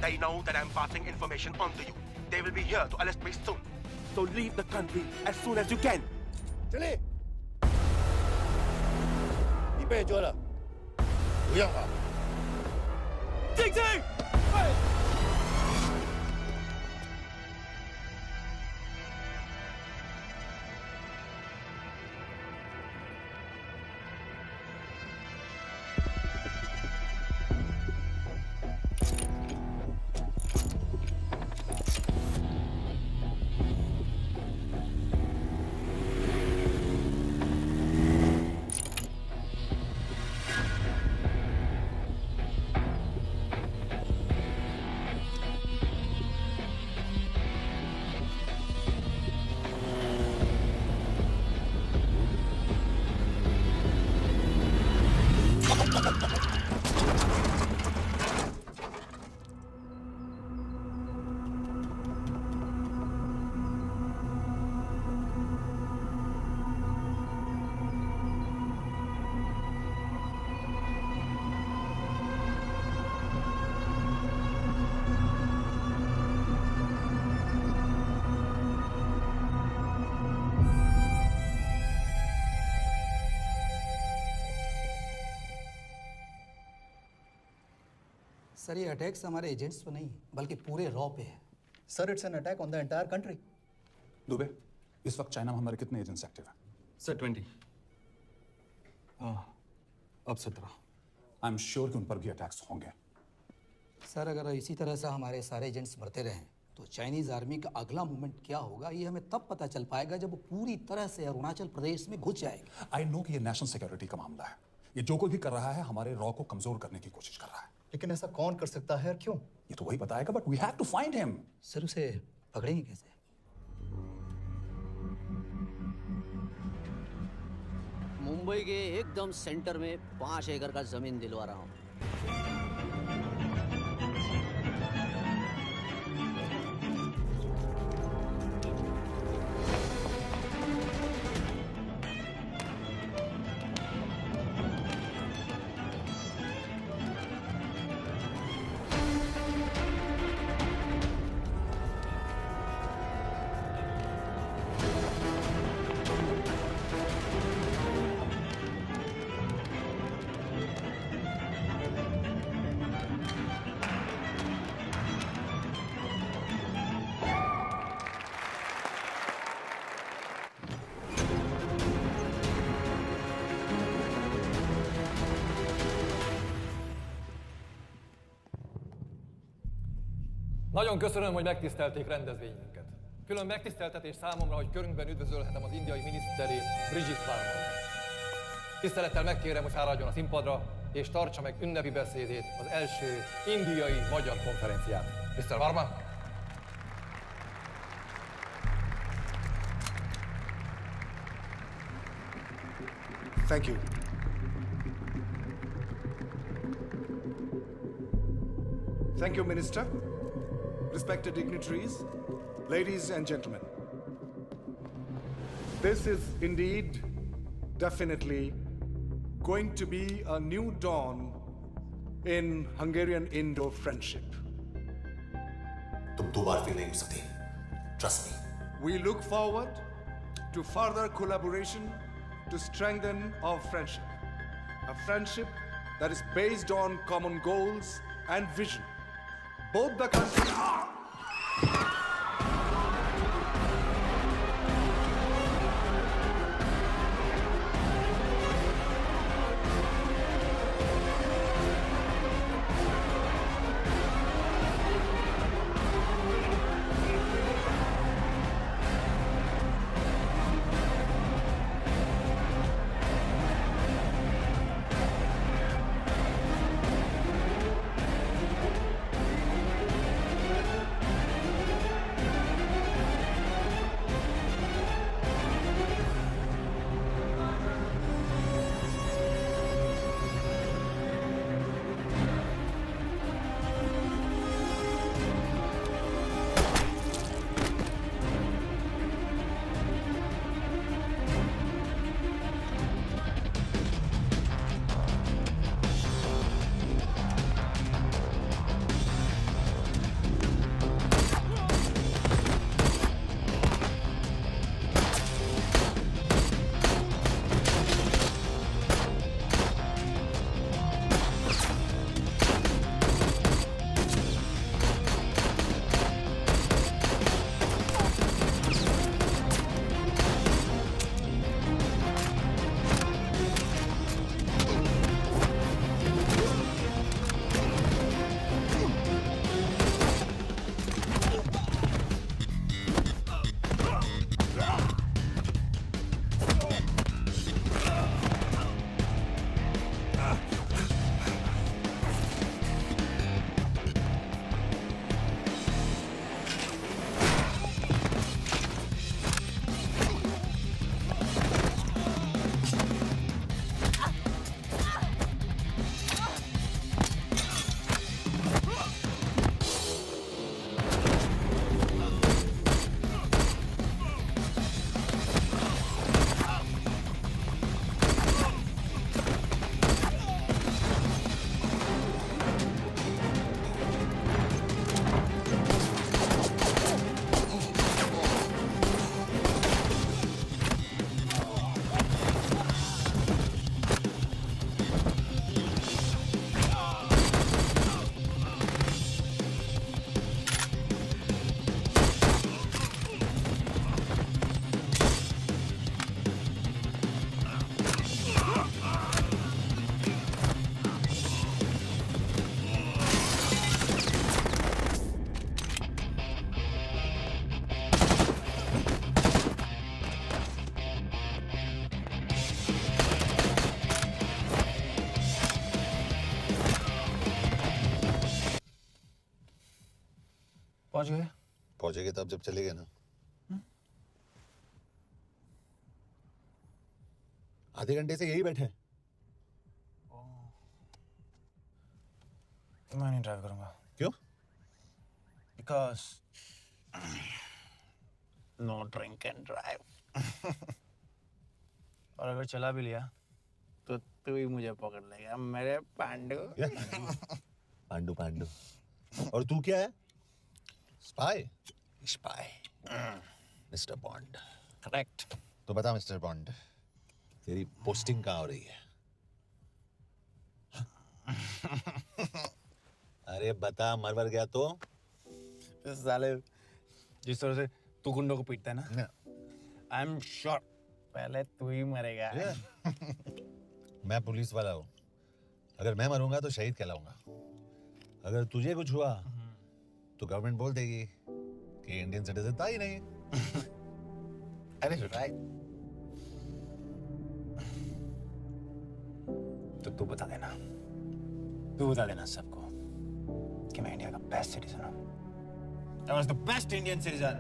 They know that I'm passing information on to you. They will be here to arrest me soon. So leave the country as soon as you can. 经理，你被捉了，不要跑。静静。सर ये attacks हमारे agents पे नहीं बल्कि पूरे raw पे है। Sir it's an attack on the entire country. Dubey, इस वक्त चाइना में हमारे कितने एजेंट्स एक्टिव हैं? सर 20। अब 17। आई एम श्योर कि उन पर भी अटैक्स होंगे। सर अगर इसी तरह से हमारे सारे एजेंट्स मरते रहें तो चाइनीज आर्मी का अगला मूवमेंट क्या होगा ये हमें तब पता चल पाएगा जब वो पूरी तरह से अरुणाचल प्रदेश में घुस जाएगी। आई नो कि ये नेशनल सिक्योरिटी का मामला है। ये जो कोई भी कर रहा है हमारे रॉ को कमजोर करने की कोशिश कर रहा है। लेकिन ऐसा कौन कर सकता है और क्यों? ये तो वही बताएगा, but we have to find him. Sir उसे पकड़ेंगे कैसे? मुंबई के एकदम सेंटर में 5 एकड़ का जमीन दिलवा रहा हूँ। Nagyon köszönöm, hogy megtisztelték rendezvényünket. Külön megtiszteltetés számomra, hogy körünkben üdvözölhetem az indiai miniszterét, Brigitte Varma. Tisztelettel megkérem, hogy fáradjon a színpadra, és tartsa meg ünnepi beszédét az első indiai-magyar konferenciát. Mr. Varma? Thank you. Thank you, Minister. Respected dignitaries, ladies and gentlemen. This is indeed, definitely, going to be a new dawn in Hungarian-Indo friendship. तुम 2 बार fail नहीं हो सकते। Trust me. We look forward to further collaboration to strengthen our friendship. A friendship that is based on common goals and vision. Both the countries... पहुंच गए? पहुंचेगे तब जब चलेगे ना। आधे घंटे से यही बैठे हैं। मैं नहीं ड्राइव करूंगा। क्यों? Because no drink and drive. और अगर चला भी लिया तो तू ही मुझे पकड़ लेगा मेरे पांडु। पांडु पांडु। और तू क्या है? Spy? Spy. Mister bond. Correct. तो बता मिस्टर बॉन्ड, तेरी पोस्टिंग कहाँ हो रही है? अरे बता, मरवर गया तो? साले जिस तरह से तू गुंडों को पीटता है ना, आई एम श्योर पहले तू ही मरेगा। मैं पुलिस वाला हूँ। अगर मैं मरूंगा तो शहीद कहलाऊंगा। अगर तुझे कुछ हुआ तो गवर्नमेंट बोल देगी कि इंडियन सिटीजन था ही नहीं। अरे राइट। तो तू बता देना सबको कि मैं इंडिया का बेस्ट सिटीजन हूँ। I was the best Indian citizen.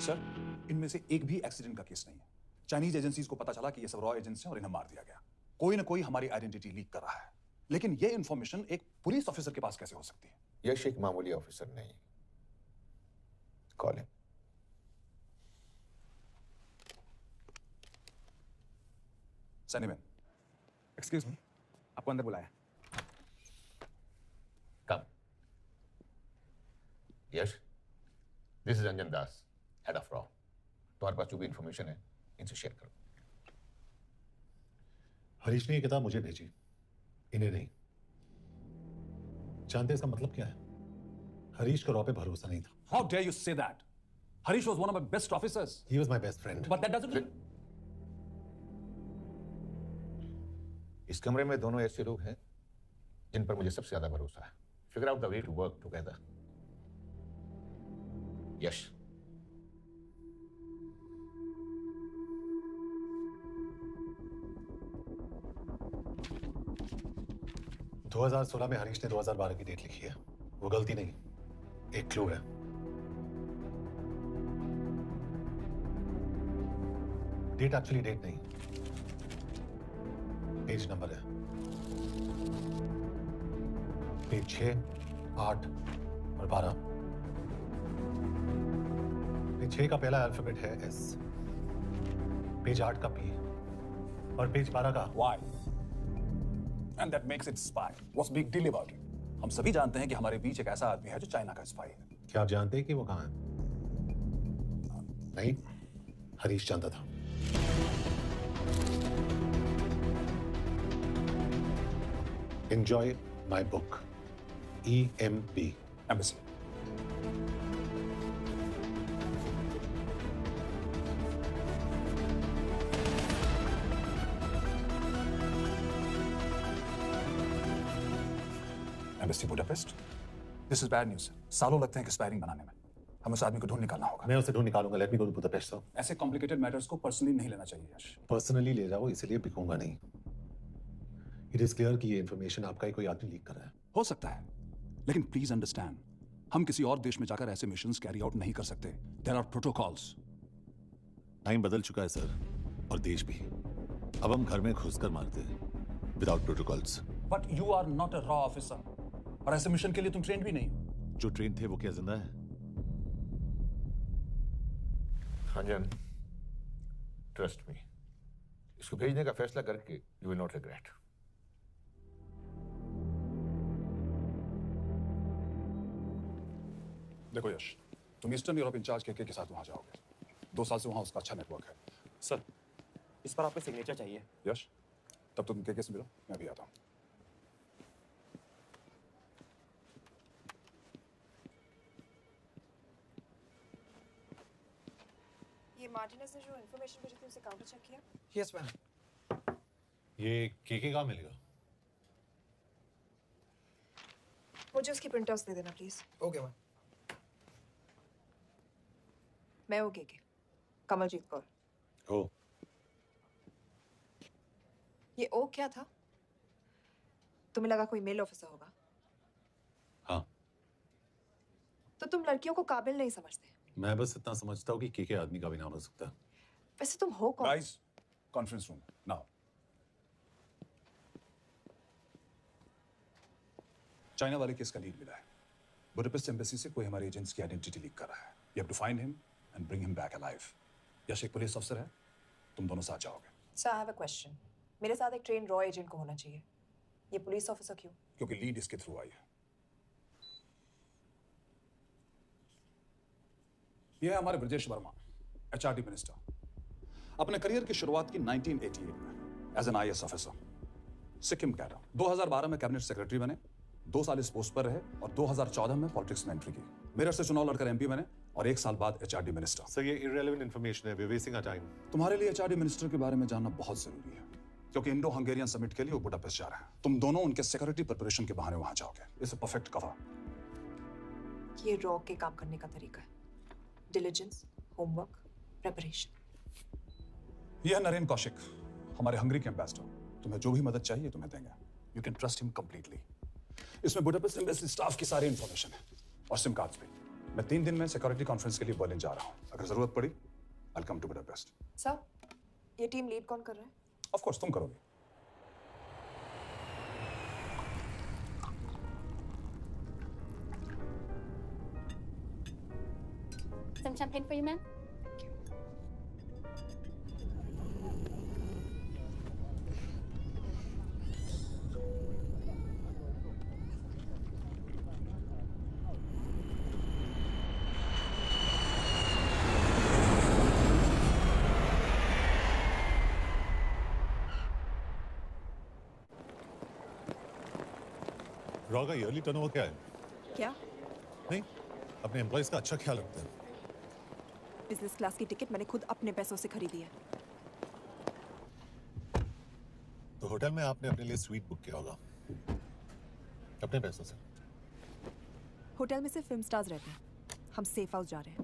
Sir, इनमें से एक भी एक्सीडेंट का केस नहीं है। चाइनीज एजेंसीज को पता चला कि ये सब रॉ एजेंट्स हैं और इन्हें मार दिया गया। कोई ना कोई हमारी आइडेंटिटी लीक कर रहा है, लेकिन ये इंफॉर्मेशन एक पुलिस ऑफिसर के पास कैसे हो सकती है? यश एक मामूली ऑफिसर नहीं। Call him. सनीमैन, एक्सक्यूज मी, आपको अंदर बुलाया। Come. Yash, this is Anjan Das, head of रॉ। तुम्हारे पास जो भी इंफॉर्मेशन है इनसे शेयर करो। हरीश ने ये किताब मुझे भेजी, इन्हें नहीं। जानते इसका मतलब क्या है? हरीश का रॉ पे भरोसा नहीं था। How dare you say that? Harish was one of my best officers. He was my best friend. But that doesn't. इस कमरे में दोनों ऐसे लोग हैं जिन पर मुझे सबसे ज्यादा भरोसा है। Figure out the way to work together. Yash, दो 2016 में हरीश ने 2012 की डेट लिखी है। वो गलती नहीं, एक क्लू है। डेट एक्चुअली डेट नहीं, पेज नंबर है। पेज 6, 8 और 12। पेज 6 का पहला अल्फाबेट है S, पेज 8 का P और पेज 12 का Why? And that makes it spy. What's big deal about it? हम सभी जानते हैं कि हमारे बीच एक ऐसा आदमी है जो चाइना का स्पाई है। क्या आप जानते हैं कि वो कहाँ है? नहीं, हरीश जानता था। Enjoy my book. EMB. Embassy. Embassy Budapest. This is bad news. सालों लगते हैं एक्सपायरिंग बनाने में। हमें उस आदमी को ढूंढ निकालना होगा। मैं उसे ढूंढ निकालूंगा। Let me go to Budapest, sir. ऐसे कॉम्प्लिकेटेड मैटर्स को पर्सनली नहीं लेना चाहिए यश। पर्सनली ले जाओ, इसलिए बिकूंगा नहीं। इट इज क्लियर कि ये इंफॉर्मेशन आपका ही कोई आदमी लीक कर रहा है। हो सकता है, लेकिन प्लीज अंडरस्टैंड, हम किसी और देश में जाकर ऐसे मिशंस कैरी आउट नहीं कर सकते। There are protocols. टाइम बदल चुका है सर, और देश भी। अब हम घर में घुसकर मारते हैं without protocols. But you are not a रॉ ऑफिसर, और ऐसे मिशन के लिए तुम ट्रेंड भी नहीं हो। जो ट्रेन थे वो क्या जिंदा है? अंजन, ट्रस्ट मी, इसको भेजने का फैसला करके यू विल नॉट रिग्रेट। देखो यश, तुम ईस्टर्न यूरोप इंचार्ज के साथ वहां जाओगे। 2 साल से वहां उसका अच्छा नेटवर्क है। सर, इस पर आपका सिग्नेचर चाहिए। यश, तब तुम के से मिलो, मैं भी आता हूँ। ये मार्टिनेज ने जो इन्फॉर्मेशन भेजी थी उसे काउंटर चेक किया? Yes ma'am. ये के कहाँ मिलेगा? मुझे उसकी प्रिंटआउट्स दे देना प्लीज। Okay ma'am. मैं हूँ के कमलजीत कौर। ओ, ये ओ क्या था? तुम्हें लगा कोई मेल ऑफिसर होगा? हाँ। तो तुम लड़कियों को काबिल नहीं समझते? मैं बस इतना समझता हूँ कि के आदमी का भी नाम हो सकता है। वैसे तुम हो कौन? Guys, conference room now. China वाले केस का लीड मिला है। बुडापेस्ट एम्बेसी से कोई हमारे एजेंट्स की आइडेंटिटी लीक कर रहा है। You have to find him and bring him back alive. यश एक पुलिस अफसर है, तुम दोनों साथ जाओगे। Sir, I have a question. मेरे साथ एक ट्रेन रॉ एजेंट को होना चाहिए। ये पुलिस ऑफिसर क्यों? क्योंकि लीड इसके थ्रू आई है। यह है हमारे ब्रजेश वर्मा, एचआरडी मिनिस्टर। अपने करियर की शुरुआत की 1988 में as an IAS officer. Sikkim cadre 2012 में कैबिनेट सेक्रेटरी बने, 2 साल इस पोस्ट पर रहे और 2014 में पॉलिटिक्स में एंट्री की। मेरठ से चुनाव लड़कर एमपी बने और 1 साल बाद एचआरडी मिनिस्टर। सर, ये इररिलेवेंट इंफॉर्मेशन है, वी वेस्टिंग आवर टाइम। तुम्हारे लिए एचआरडी मिनिस्टर के बारे में जानना बहुत जरूरी है, क्योंकि इंडो हंगेरियन समिट के लिए वो बुडापेस्ट जा रहे हैं। तुम दोनों उनके सिक्योरिटी प्रिपरेशन के बहाने वहां जाओगे। It's a perfect cover. ये रॉ के काम करने का तरीका है। Diligence, homework, preparation. यह नरेन कौशिक, हमारे हंगरी के एम्बेसडर। तुम्हें जो भी मदद चाहिए तुम्हें देंगे। You can trust him completely. इसमें बुडापेस्ट एम्बेसी स्टाफ की सारी इंफॉर्मेशन है और सिम कार्ड्स भी। मैं 3 दिन में सिक्योरिटी कॉन्फ्रेंस के लिए बर्लिन जा रहा हूँ। अगर जरूरत पड़ी, I will come to Budapest. Sir, ये टीम लीड कौन कर रहा है? ऑफ कोर्स तुम करोगे। Some champagne for you, ma'am? Raw का ईयरली टर्नओवर क्या है? क्या? नहीं, अपने एम्प्लॉइज का अच्छा ख्याल रखते हैं। बिजनेस क्लास की टिकट मैंने खुद अपने पैसों से खरीदी है। तो होटल में आपने अपने लिए स्वीट बुक किया होगा अपने पैसों से। होटल में सिर्फ फिल्म स्टार्स रहते हैं। हम सेफ हाउस जा रहे हैं।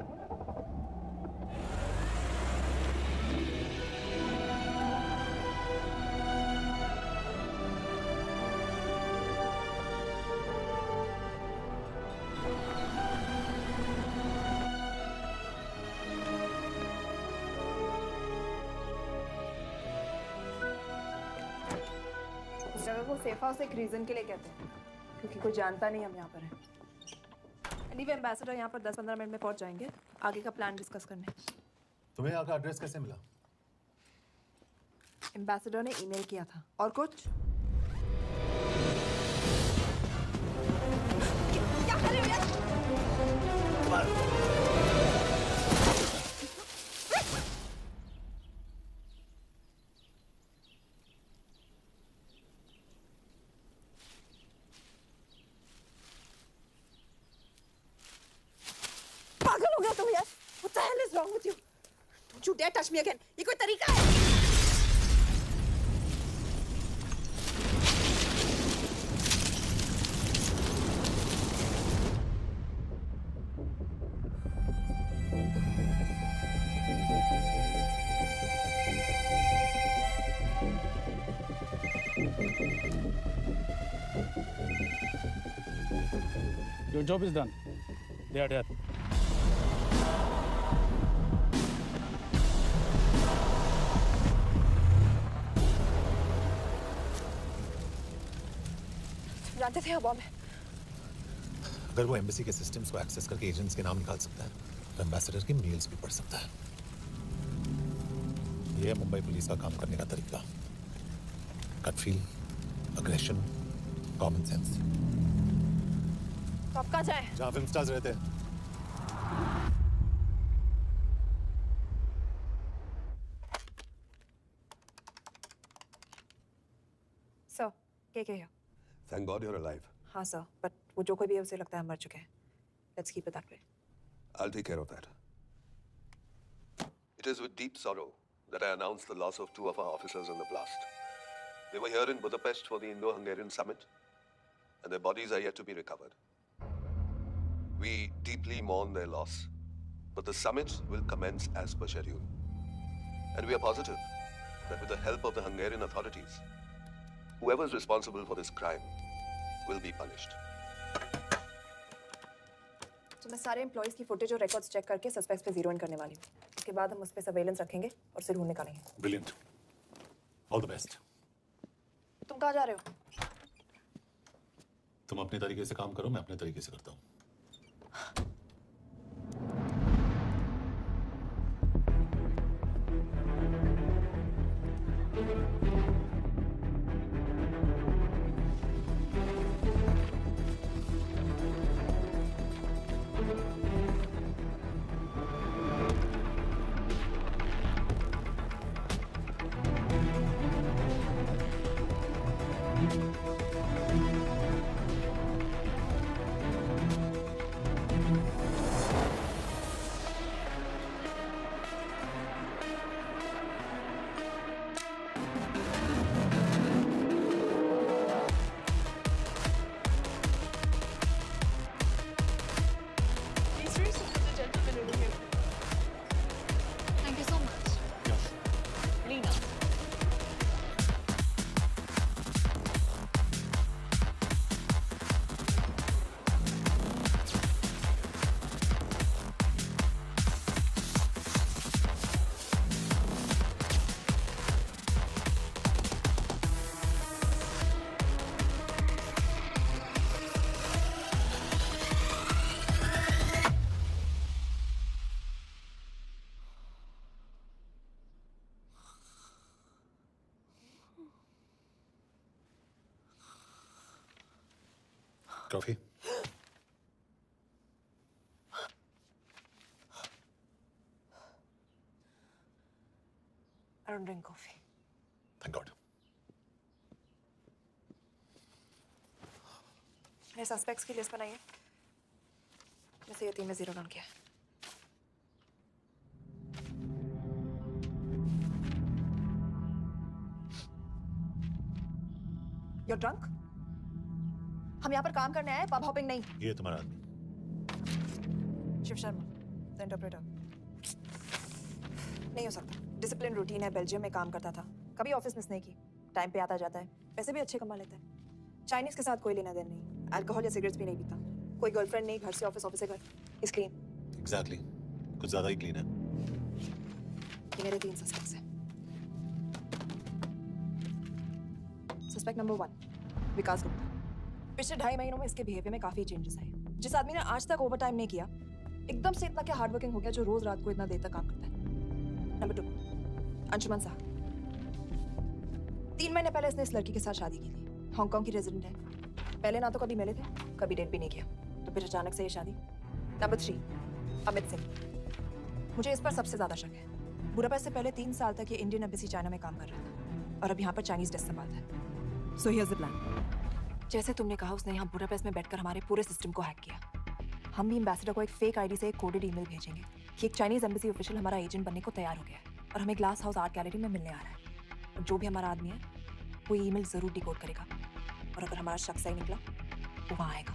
इस जगह को सेफ हाउस एक रीजन के लिए कहते हैं, क्योंकि कोई जानता नहीं हम यहाँ पर हैं। एनीवे एम्बेसडर यहाँ पर 10-15 मिनट में पहुँच जाएंगे आगे का प्लान डिस्कस करने। तुम्हें यहाँ का एड्रेस कैसे मिला? एम्बेसडर ने ईमेल किया था। और कुछ? क्या कर रहे हो यार? पागल हो गया तुम यार? What the hell is wrong with you? Don't you dare touch me again. ये कोई तरीका है? Your job is done. They are dead. जानते थे बॉम्ब है। अगर वो एम्बेसी के सिस्टम्स को एक्सेस करके एजेंट्स के नाम निकाल सकता है, तो एम्बेसडर की मेल्स भी पढ़ सकता है। ये है मुंबई पुलिस का काम करने का तरीका। Gut feel, aggression, common sense. तो अब कहाँ जाए? जहाँ फिल्म स्टार्स रहते हैं। सर, के here. Thank God you're alive. हाँ सर, but वो जो कोई भी है उसे लगता है मर चुके हैं. Let's keep it that way. I'll take care of that. It is with deep sorrow that I announce the loss of 2 of our officers in the blast. They were here in Budapest for the Indo-Hungarian summit, and their bodies are yet to be recovered. We deeply mourn their loss, but the summit will commence as per schedule. And we are positive that with the help of the Hungarian authorities, whoever is responsible for this crime will be punished. तो मैं सारे employees की footage और records check करके suspects पे zero in करने वाली हूँ. उसके बाद हम उस पे सर्वेलेंस रखेंगे और उसे ढूंढ निकालेंगे. Brilliant. All the best. तुम कहाँ जा रहे हो? तुम अपने तरीके से काम करो, मैं अपने तरीके से करता हूँ. Thank you so much. Lena. Coffee? I don't drink coffee. Thank God. मैंने सस्पेक्ट्स की लिस्ट बनाई है. जैसे ये 3 में जीरो डाउन किया है. You're drunk? हम यहाँ पर काम करने आए, पब हॉपिंग नहीं. ये तुम्हारा आदमी. Shiv Sharma, the interpreter. नहीं हो सकता. डिसिप्लिन रूटीन है. बेल्जियम में काम करता था. कभी ऑफिस मिस नहीं की. टाइम पे आता जाता है. पैसे भी अच्छे कमा लेता है. चाइनीज के साथ कोई लेना देना नहीं. अल्कोहल या सिगरेट्स भी नहीं पीता. कोई गर्लफ्रेंड नहीं. घर से ऑफिस, ऑफिस से घर. Is clean. Exactly. कुछ ज्यादा ही क्लीन है. ये मेरे 3 सस्पेक्ट्स हैं. सस्पेक्ट नंबर 1, विकास गुप्ता. पिछले 2.5 महीनों में इसके बिहेवियर में काफी चेंजेस आए. जिस आदमी ने आज तक ओवरटाइम नहीं किया, एकदम से इतना क्या हार्ड वर्किंग हो गया जो रोज रात को इतना देर तक काम करता है. नंबर 2, अंशुमन साह. 3 महीने पहले इसने इस लड़की के साथ शादी की थी. हांगकांग की रेजिडेंट है. पहले ना तो कभी मिले थे, कभी डेट भी नहीं किया. तो फिर अचानक से ये शादी. नंबर 3, अमित सिंह. मुझे इस पर सबसे ज्यादा शक है. बुडापेस्ट से पहले 3 साल तक ये इंडियन एम्बेसी चाइना में काम कर रहा था और अब यहाँ पर चाइनीज डेस्क संभालता है. So here's the plan. जैसे तुमने कहा, उसने यहाँ बुडापेस्ट में बैठकर हमारे पूरे सिस्टम को हैक किया. हम भी एम्बेसडर को एक फेक आईडी से एक कोडेड ईमेल भेजेंगे कि एक चाइनीज एम्बेसी ऑफिशियल हमारा एजेंट बनने को तैयार हो गया है और हमें ग्लास हाउस आर्ट गैलरी में मिलने आ रहा है. और जो भी हमारा आदमी है वो ईमेल जरूर डिकोड करेगा और अगर हमारा शक सही निकला तो वहाँ आएगा.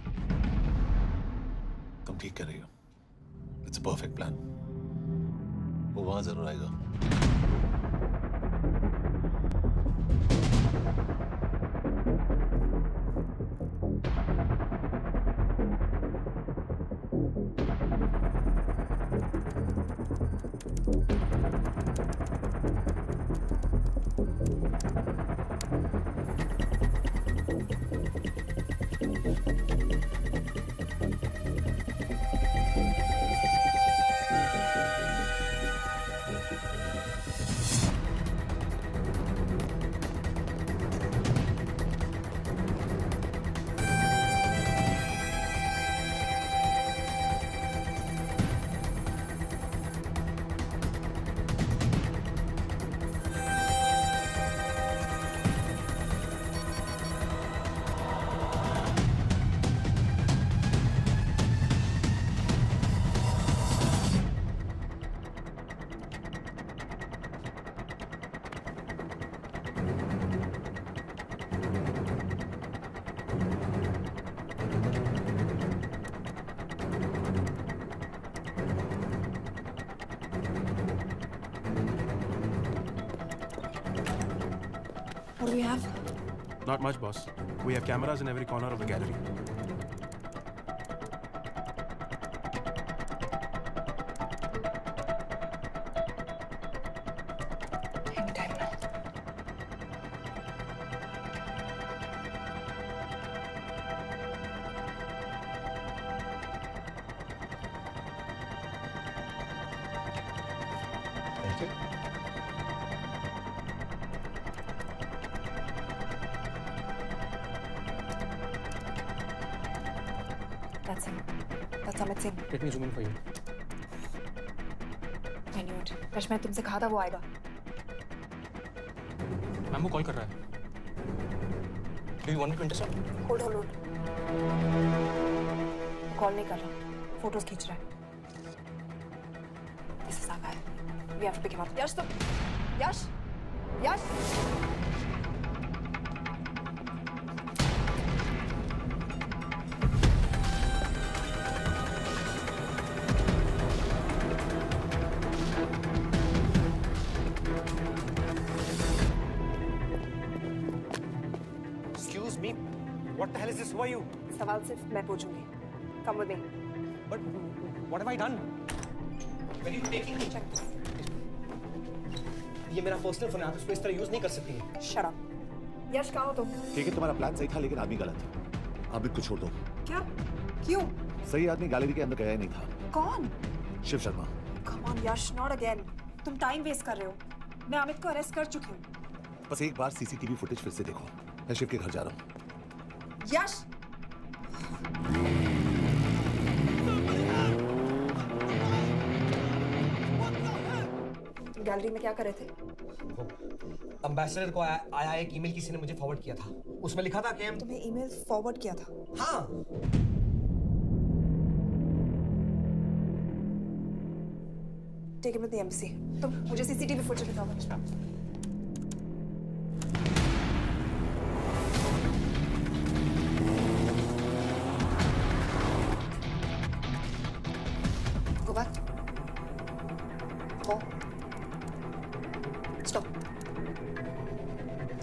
तुम ठीक कर रही हो. It's a perfect plan. वो वहाँ जरूर आएगा. What do we have? Not much, boss. We have cameras in every corner of the gallery. Anytime now. Thank you. That's him. That's Amit Singh. Let me zoom in for you. I knew it. Rush मैं तुमसे कहा था वो आएगा. Ma'am वो call कर रहा है. Do you want me to intercept? Hold. Call नहीं कर रहा. फोटोज खींच रहा है. This is our guy. We have to pick him up. Yash, Yash. Excuse me. What the hell is this? Who are you? सवाल सिर्फ मैं पूछूंगी. Come with me. But what have I done? Where are you taking me? Check this. ये मेरा personal phone है, आप इसको इस तरह यूज नहीं कर सकती हैं. Shut up. यश कहाँ हो तुम? ठीक है, तुम्हारा प्लान सही था लेकिन आदमी गलत है. अमित को छोड़ दो. क्या? क्यों? सही आदमी गैलरी के अंदर गया ही नहीं था. कौन? Shiv Sharma. Come on, Yash, not again. तुम टाइम वेस्ट कर रहे हो. मैं अमित को अरेस्ट कर चुकी हूँ. बस एक बार सीसीटीवी फुटेज फिर से देखो. मैं शिव के घर जा रहा हूँ. यश! गैलरी में क्या कर रहे थे? एम्बेसडर को आया एक ईमेल किसी ने मुझे फॉरवर्ड किया था. उसमें लिखा था कि तुम्हें ईमेल फॉरवर्ड किया था? हाँ. Take him to the embassy. तुम मुझे सीसीटीवी फुटेज दिखाओ. Go back. More. Stop.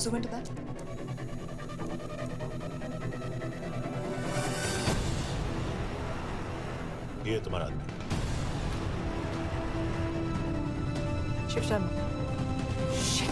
Zoom into that. ये तुम्हारा आदमी. शिव शर्मा. Shit.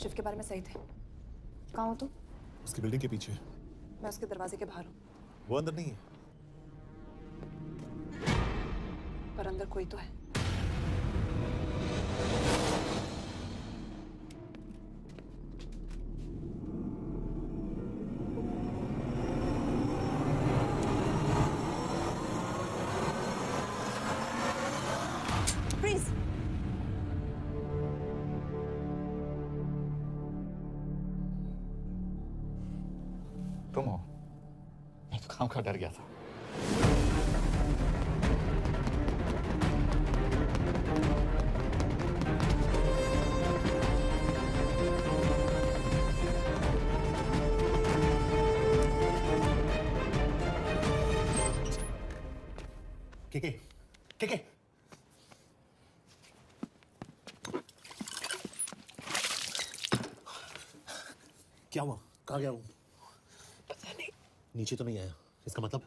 शिव के बारे में सही थे। कहाँ हो तुम? उसकी बिल्डिंग के पीछे। मैं उसके दरवाजे के बाहर हूँ। वो अंदर नहीं है। पर अंदर कोई तो है। Freeze! तुम हो? मैं तो काम का डर गया था। के क्या हुआ? कहाँ गया वो? पता नहीं। नीचे तो नहीं आया, इसका मतलब?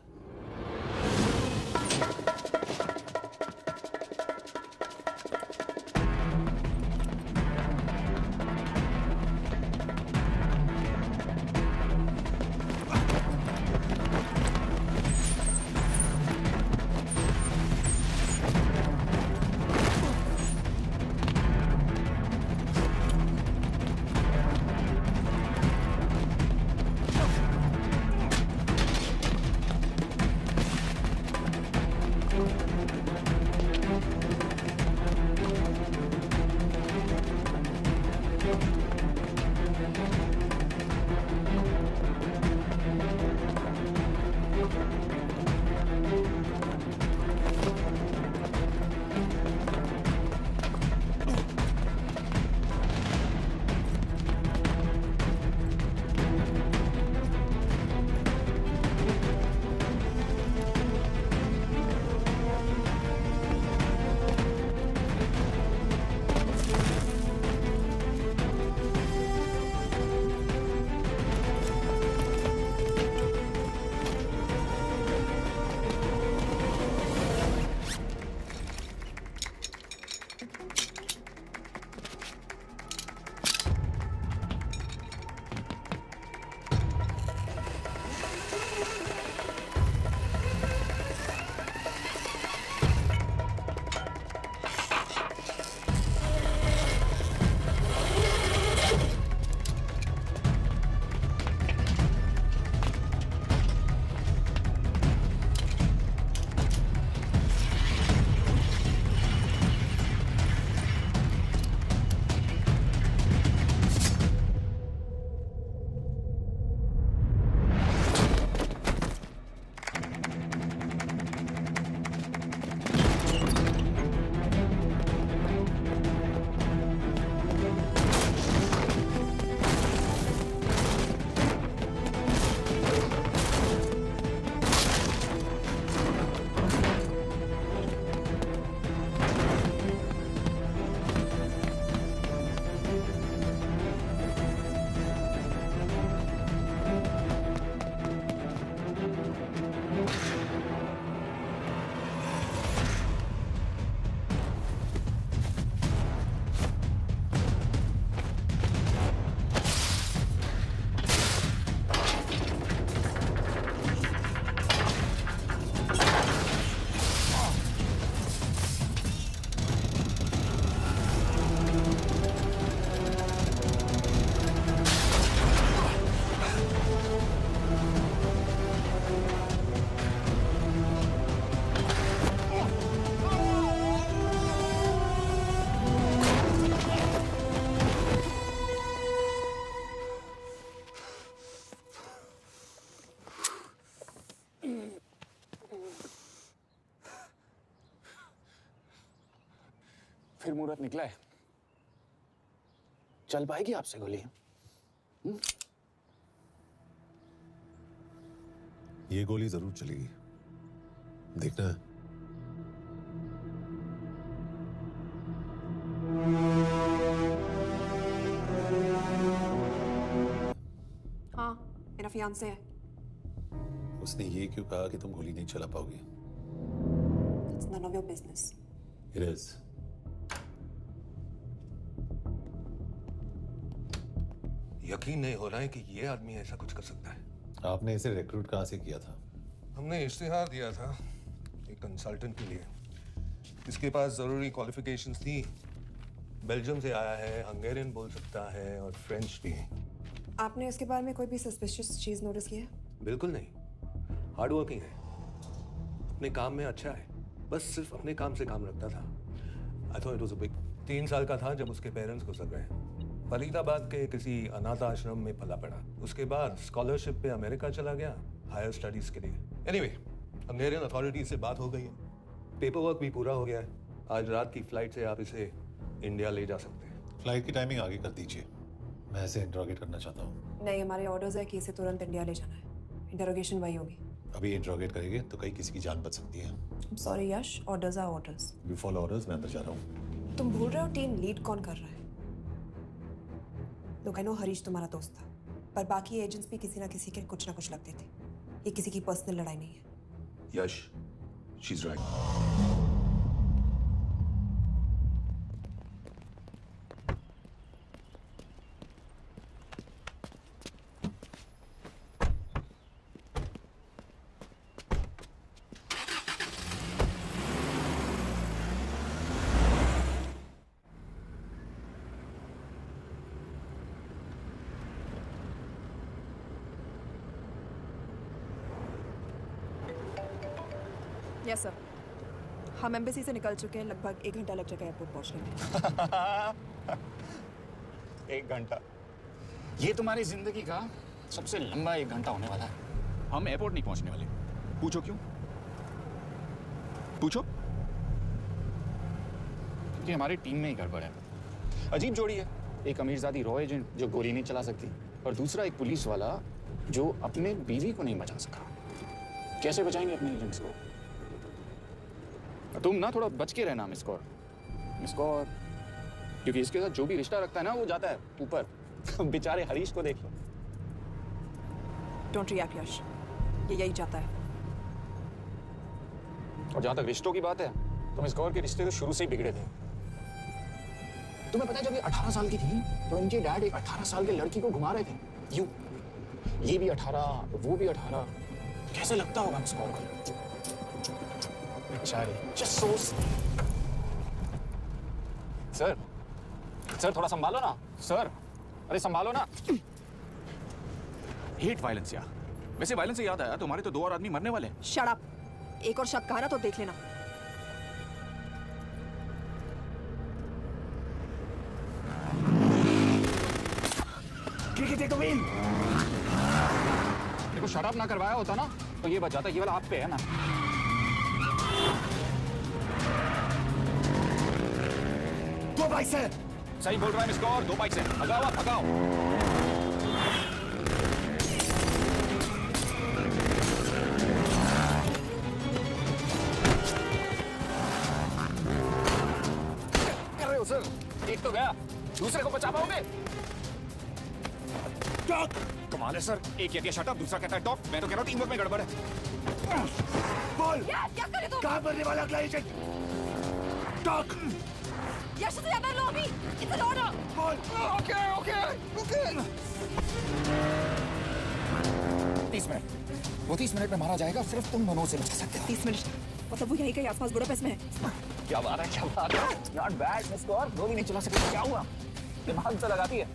फिर मुहूर्त निकला है। चल पाएगी आपसे गोली? ये गोली जरूर चलेगी, देखना है। हाँ, मेरा फियांसे है। उसने ये क्यों कहा कि तुम गोली नहीं चला पाओगी? It's none of your business. It is. यकीन नहीं हो रहा है कि ये आदमी ऐसा कुछ कर सकता है। आपने इसे रिक्रूट कहाँ से किया था? हमने इश्तिहार दिया था एक कंसल्टेंट के लिए। इसके पास जरूरी क्वालिफिकेशंस थी। बेल्जियम से आया है, हंगेरियन बोल सकता है और फ्रेंच भी। आपने इसके बारे में कोई भी सस्पिशियस चीज नोटिस की है? बिल्कुल नहीं, हार्ड वर्किंग है, अपने काम में अच्छा है, बस सिर्फ अपने काम से काम रखता था। I thought it was a big. 3 साल का था जब उसके पेरेंट्स गुजर गए। फरीदाबाद के किसी अनाथ आश्रम में पला पड़ा। उसके बाद स्कॉलरशिप पे अमेरिका चला गया हायर स्टडीज के लिए। एनीवे, हंगेरियन अथॉरिटी से बात हो गई है, पेपर वर्क भी पूरा हो गया है। आज रात की फ्लाइट से आप इसे इंडिया ले जा सकते हैं। फ्लाइट की टाइमिंग आगे कर दीजिए, मैं इसे इंट्रोगेट करना चाहता हूँ। नहीं, हमारे ऑर्डर्स है कि इसे तुरंत इंडिया ले जाना है। इंटरोगेशन वही होगी। अभी इंट्रोगेट करेंगे तो कहीं किसी की जान बच सकती है। Sorry Yash, orders are orders. You follow orders, मैं अंदर जा रहा हूँ। तुम भूल रहे हो टीम लीड कौन कर रहा है? लोग आई नो हरीश तुम्हारा दोस्त था, पर बाकी एजेंट्स भी किसी ना किसी के कुछ ना कुछ लगते थे। ये किसी की पर्सनल लड़ाई नहीं है। Yash, she is right. Yes sir, हम एम्बेसी से निकल चुके हैं। लगभग 1 घंटा लग जाएगा एयरपोर्ट पहुंचने में। 1 घंटा? ये तुम्हारी जिंदगी का सबसे लंबा 1 घंटा होने वाला है। हम एयरपोर्ट नहीं पहुंचने वाले। पूछो क्यों? पूछो। क्योंकि हमारी टीम में ही गड़बड़ है। अजीब जोड़ी है, एक अमीरजादी रॉ एजेंट जो गोली नहीं चला सकती, और दूसरा एक पुलिस वाला जो अपने बीवी को नहीं बचा सका। कैसे बचाएंगे अपने एजेंट्स को? तुम ना थोड़ा बच के रहना मिस कौर, क्योंकि इसके साथ जो भी रिश्ता रखता है ना वो जाता है ऊपर। बेचारे हरीश को देख लो। डोंट रिएक्ट यश, ये यही जाता है। और जहां तक रिश्तों की बात है, तो मिस कौर के रिश्ते तो शुरू से ही बिगड़े थे। तुम्हें पता है जब ये 18 साल की थी तो इनके डैड एक 18 साल की लड़की को घुमा रहे थे। यूं, ये भी 18, वो भी 18। कैसे लगता होगा मिस कौर को? सर थोड़ा संभालो ना सर। अरे संभालो ना। हेट वायलेंस यार। वैसे वायलेंस से याद आया, तुम्हारे तो 2 और आदमी मरने वाले हैं। Shut up. एक और शब्द कहा ना तो देख लेना। देखो शट अप ना करवाया होता ना तो ये बच जाता। ये वाला आप पे है ना। दो बाइक से। सही बोल रहा है मिस कौर, 2 बाइक से। भगाओ आप, भगाओ। कर रहे हो सर? एक तो गया, दूसरे को बचा पाओगे? कमाल है सर। एक कहती है शट अप, दूसरा कहता है टॉक। मैं तो कह रहा हूँ टीम वर्क में गड़बड़ है। बोल, क्या करे तुम? कहाँ मरने वाला अगला एजेंट? टॉक। यश से ज्यादा लो अभी। It's an order. बोल। ओके। 30 मिनट। वो 30 मिनट में मारा जाएगा, सिर्फ तुम दोनों से बचा सकते हो। 30 मिनट? मतलब वो यहीं कहीं आसपास बुडापेस्ट में है। क्या बात है। Not bad miss Kaur. गोली नहीं चला सकती, क्या हुआ? दिमाग तो लगाती है।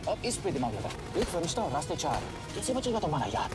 अब इस पे दिमाग लगा। एक फरिश्ता और रास्ते 4। कैसे बचेगा तुम्हारा यार?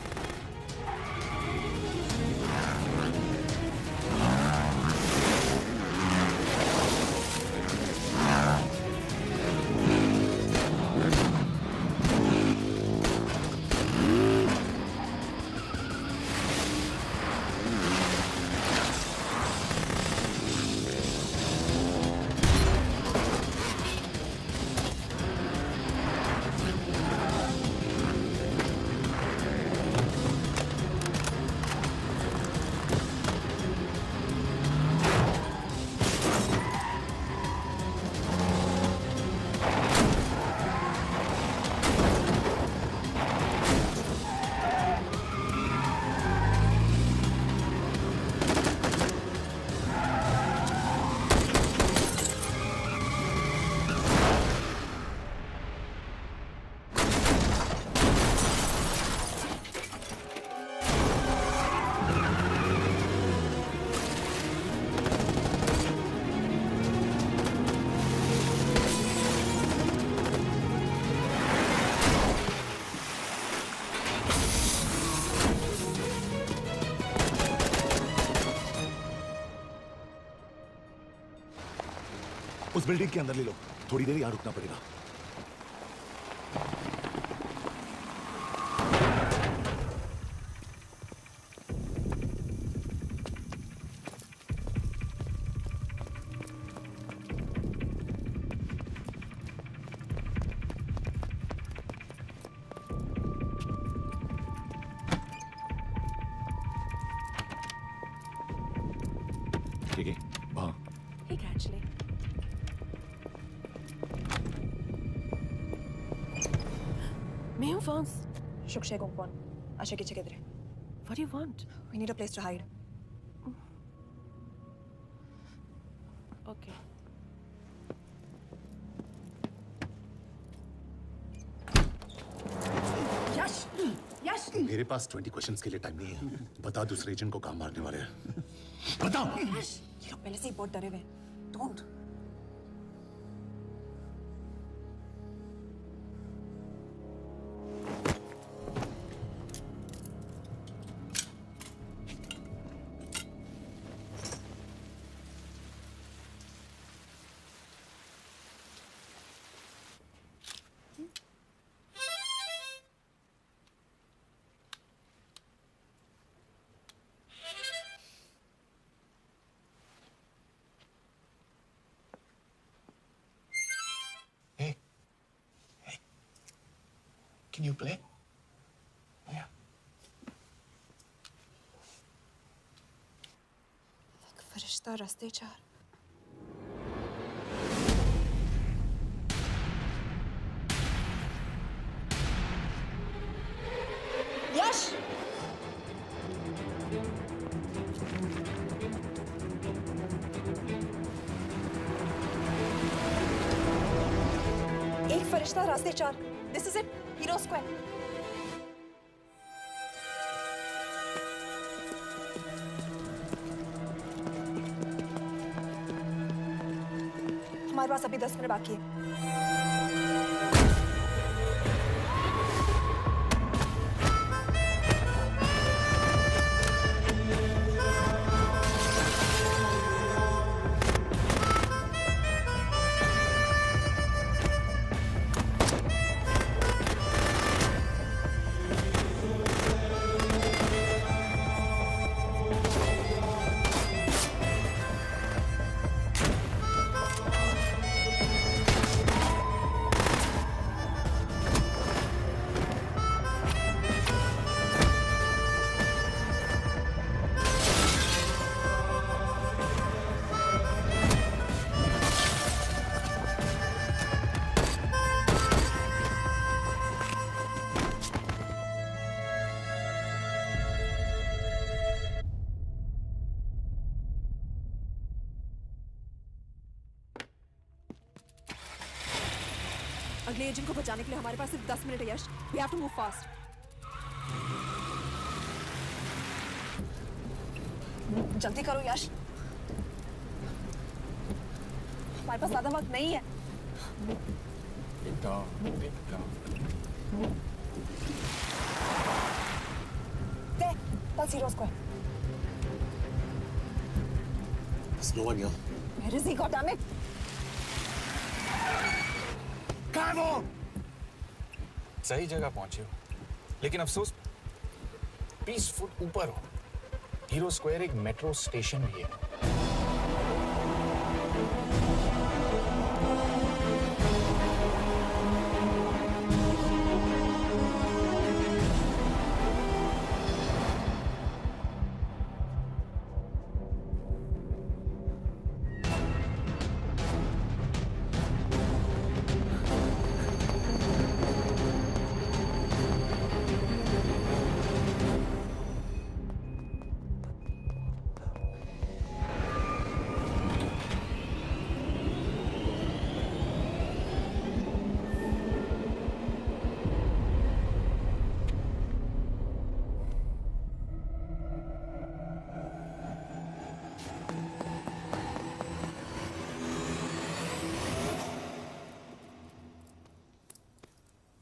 उस बिल्डिंग के अंदर ले लो, थोड़ी देर यहाँ रुकना पड़ेगा। ठीक है, वहाँ ठीक है actually. मैं हूँ Vance. Shukshay Gongpon. Asha kiche kidre. What do you want? We need a place to hide. Okay. Yash! Yash! मेरे पास 20 क्वेश्चंस के लिए टाइम नहीं है। बता दूसरे एजेंट को काम मारने वाले हैं। बता। Yash! ये लोग पहले से ही बहुत डरे हुए हैं. Don't. Can you play? Yeah. एक फरिश्ता रास्ते चार. Yash! एक फरिश्ता रास्ते चार. This is it. Hero Square. हमारे पास अभी 10 मिनट बाकी है. अगले एजेंट को बचाने के लिए हमारे पास सिर्फ 10 मिनट है यश. We have to move fast. जल्दी करो यश. हमारे पास ज्यादा वक्त नहीं है. That's Hero Square. There's no one here. Where is he? God damn it! कहाँ है वो? सही जगह पहुंचे हो, लेकिन अफसोस 20 फुट ऊपर हो। हीरो स्क्वायर एक मेट्रो स्टेशन भी है।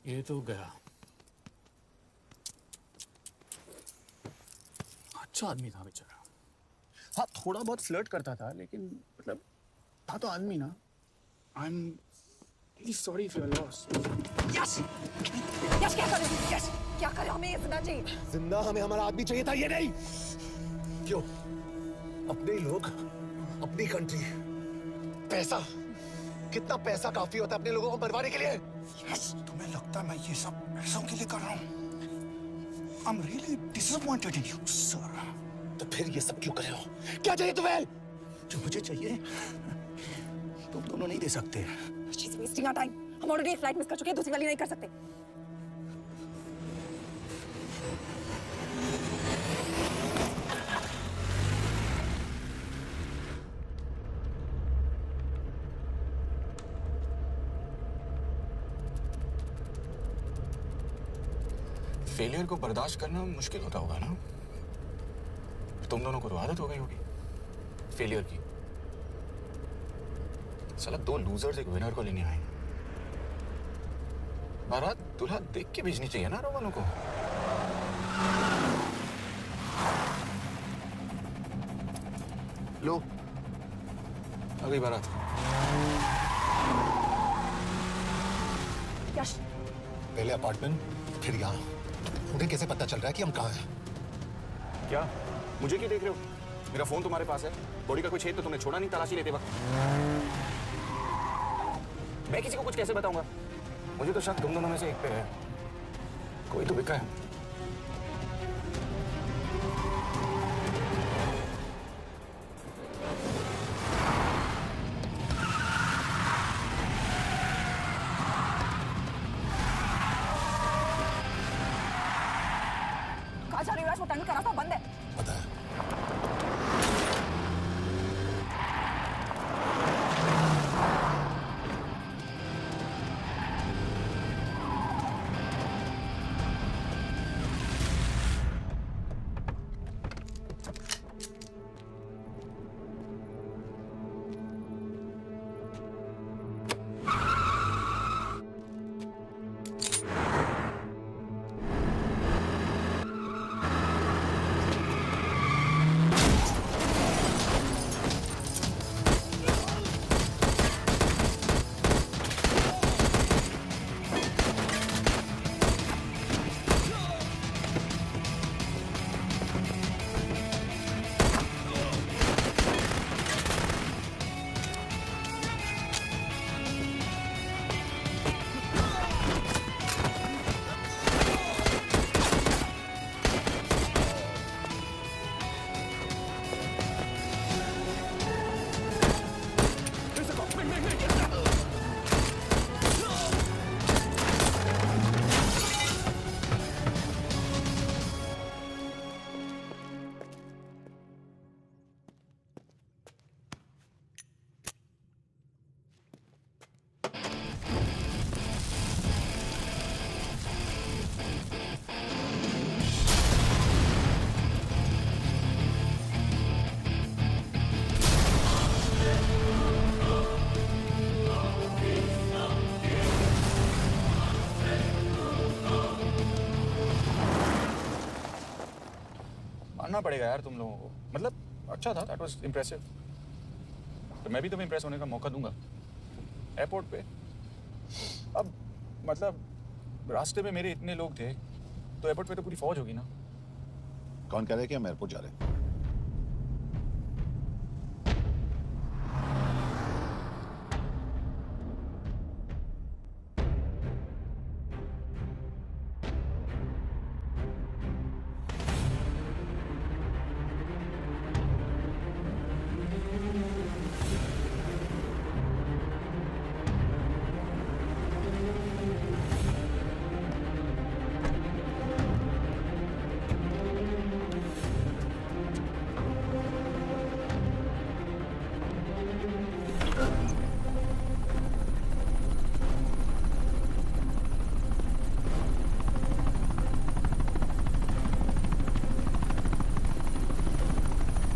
ये तो गया। अच्छा आदमी था बेचारा। हाँ थोड़ा बहुत फ्लर्ट करता था, लेकिन मतलब था तो आदमी ना। I'm really sorry for your loss. Yash Yash क्या कर रहे हो? यश क्या कर रहे हो? हमें ये जिंदा चाहिए। जिंदा हमें हमारा आदमी चाहिए था, ये नहीं। क्यों? अपने ही लोग, अपनी कंट्री, पैसा, कितना पैसा काफी होता है अपने लोगों को मरवाने के लिए? यस, तुम्हें लगता है मैं ये सब पैसों के लिए कर रहा हूँ? I'm really disappointed in you, sir. तो फिर ये सब क्यों कर रहे हो? क्या चाहिए तुम्हें? जो मुझे चाहिए तुम दोनों नहीं दे सकते। She's wasting our time. हम ऑलरेडी एक फ्लाइट मिस कर चुके हैं, दूसरी वाली नहीं कर सकते। फेलियर को बर्दाश्त करना मुश्किल होता होगा ना? तुम दोनों को तो आदत हो गई होगी फेलियर की। साला 2 लूजर्स एक विनर को लेने आए। बारात दूल्हा देख के भेजनी चाहिए ना रोमानों को। लो आ गई बारात। यश पहले अपार्टमेंट, फिर यहाँ। उन्हें कैसे पता चल रहा है कि हम कहाँ हैं? क्या मुझे क्यों देख रहे हो? मेरा फोन तुम्हारे पास है। बॉडी का कोई छेद तो तुमने छोड़ा नहीं तलाशी लेते वक्त। मैं किसी को कुछ कैसे बताऊंगा? मुझे तो शक तुम दोनों में से एक पे है। कोई तो बिका है। कहाँ जा रही हो? वो टनल का रास्ता बंद है। पता है। मानना पड़ेगा यार तुम लोगों को। मतलब अच्छा था, दैट वाज इम्प्रेसिव। तो मैं भी तुम्हें इम्प्रेस होने का मौका दूंगा एयरपोर्ट पे। अब मतलब रास्ते में मेरे इतने लोग थे तो एयरपोर्ट पे तो पूरी फौज होगी ना। कौन कह रहा है कि हम एयरपोर्ट जा रहे हैं?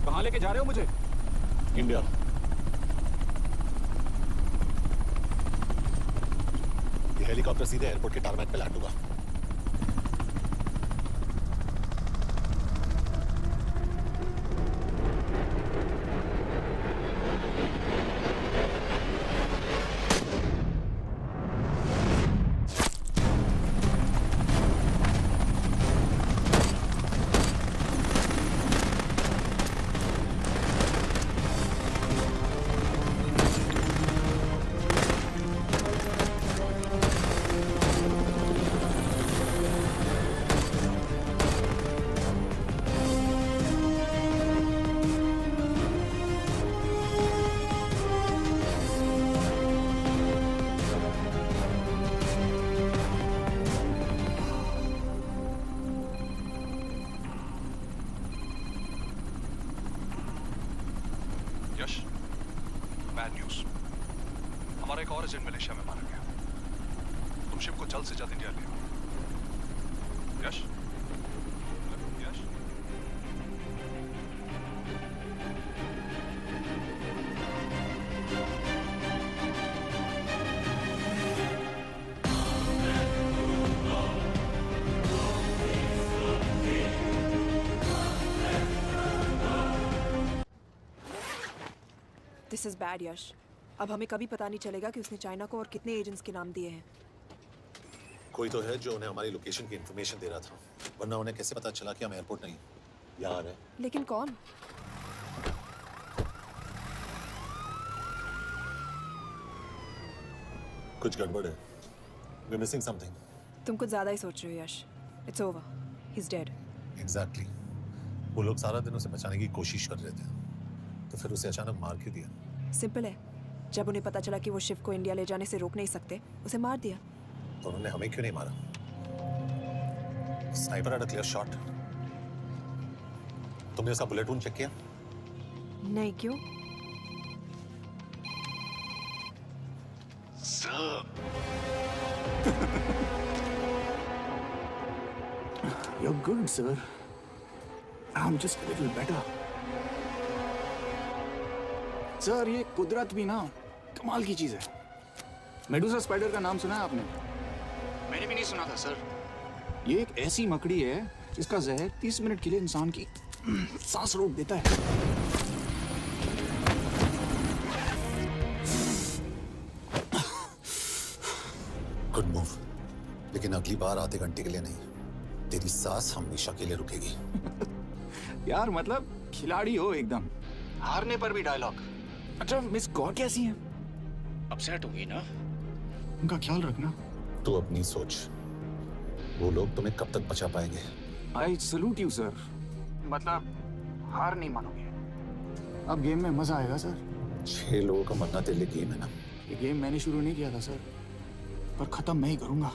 कहाँ लेके जा रहे हो मुझे? इंडिया। ये हेलीकॉप्टर सीधे एयरपोर्ट के टारमैक पे लैंड हुआ। एजेंट मलेशिया में मारा गया। तुम शिप को जल्द से जल्द इंडिया ले आओ। यश? यश? दिस इज बैड यश। अब हमें कभी पता नहीं चलेगा कि उसने चाइना को और कितने एजेंट्स के नाम दिए हैं। कोई तो है जो उन्हें हमारी लोकेशन की इंफॉर्मेशन दे रहा था, वरना उन्हें कैसे पता चला कि हम एयरपोर्ट नहीं यहाँ आ रहे हैं? लेकिन कौन? कुछ गड़बड़ है। We're missing something. तुम कुछ ज्यादा ही सोच रहे हो Yash. It's over, he is dead. Exactly. वो लोग सारा दिन उसे बचाने की कोशिश कर रहे थे, तो फिर उसे अचानक मार क्यों दिया? सिंपल है, जब उन्हें पता चला कि वो शिव को इंडिया ले जाने से रोक नहीं सकते, उसे मार दिया। तो उन्होंने हमें क्यों नहीं मारा? Sniper had a clear shot. तुमने उसका बुलेट वुंड चेक किया? नहीं, क्यों? You're good, sir. I'm just a little better. Sir, ये कुदरत भी ना कमाल की चीज है। मेडुसा स्पाइडर का नाम सुना है आपने? मैंने भी नहीं सुना था सर। ये एक ऐसी मकड़ी है जिसका जहर 30 मिनट के लिए इंसान की सांस रोक देता है। गुड मूव, लेकिन अगली बार आधे घंटे के लिए नहीं, तेरी सांस हमेशा के लिए रुकेगी। यार मतलब खिलाड़ी हो एकदम, हारने पर भी डायलॉग। अच्छा, मिस गौर कैसी हैं? अपसेट होगी ना? उनका ख्याल रखना। तू अपनी सोच, वो लोग तुम्हें कब तक बचा पाएंगे? I salute you sir. मतलब हार नहीं मानोगे। अब गेम में मजा आएगा सर। 6 लोगों का मरना तेरे लिए गेम है ना? ये गेम मैंने शुरू नहीं किया था सर, पर खत्म मैं ही करूंगा।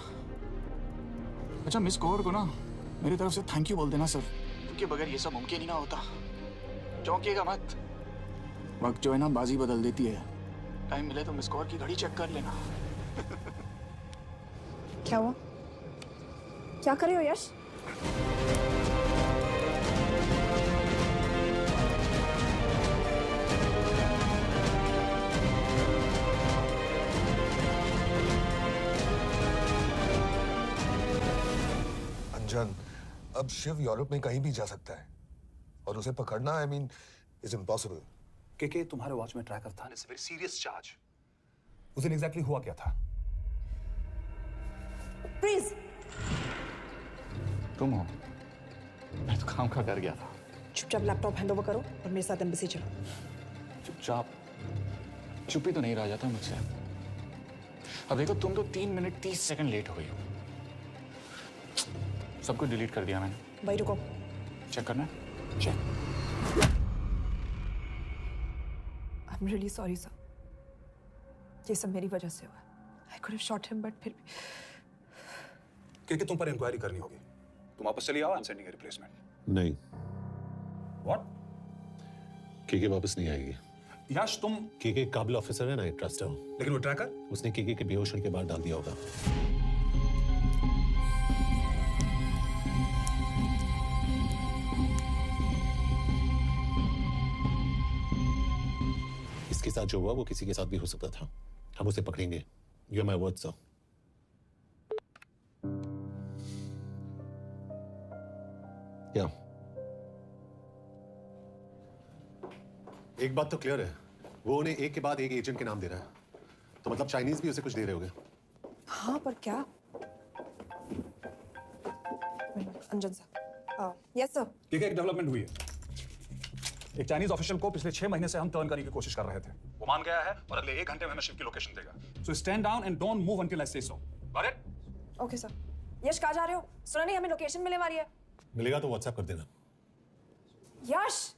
अच्छा, मिस कौर को ना मेरी तरफ से थैंक यू बोल देना सर, क्योंकि बगैर ये सब मुमकिन ही ना होता। चौंकिएगा मत, वक्त जो है ना बाजी बदल देती है। टाइम मिले तो मिस कौर की घड़ी चेक कर लेना। क्या हुआ? क्या कर रहे हो यश? अंजन, अब शिव यूरोप में कहीं भी जा सकता है और उसे पकड़ना आई मीन इज इम्पॉसिबल। के तुम्हारे वॉच में ट्रैकर था, it's a very serious charge. उस दिन एग्जैक्टली हुआ क्या था? प्लीज। तुम हो? मैं तो काम का कर गया था। चुपचाप लैपटॉप हैंड ओवर करो और मेरे साथ एम्बेसी चलो। चुपचाप? चुप ही तो नहीं रहा जाता मुझसे। अब देखो, तुम तो 3 मिनट 30 सेकंड लेट हो गई हो। सब कुछ डिलीट कर दिया मैंने। भाई रुको, चेक करना है? Check. I am really sorry sir, ये सब मेरी वजह से हुआ। I could have shot him, but फिर भी क्योंकि तुम पर इंक्वायरी करनी होगी। तुम वापस चली आओ, I am sending a replacement. नहीं। व्हाट? केके वापस नहीं आएगी। यश, तुम केके काबिल ऑफिसर है ना, आई ट्रस्ट है। लेकिन वो ट्रैकर? उसने केके के बेहोश होने के बाद डाल दिया होगा। इसके साथ जो हुआ वो किसी के साथ भी हो सकता था। हम उसे पकड़ेंगे। You are my word sir. क्या? एक बात तो क्लियर है, वो उन्हें एक के बाद एक एजेंट के नाम दे रहा है, तो मतलब चाइनीज भी उसे कुछ दे रहे होंगे। हाँ, पर क्या? अंजन सर। Yes sir. ठीक है, एक डेवलपमेंट हुई है। एक चाइनीज ऑफिशियल को पिछले 6 महीने से हम टर्न करने की कोशिश कर रहे थे। वो मान गया है और अगले 1 घंटे में हमें शिव की लोकेशन देगा। So stand down and don't move until I say so. Got it? Okay sir. Yash, कहाँ जा रहे हो? सुना नहीं, हमें लोकेशन मिलने वाली है। मिलेगा तो व्हाट्सएप कर देना। यश!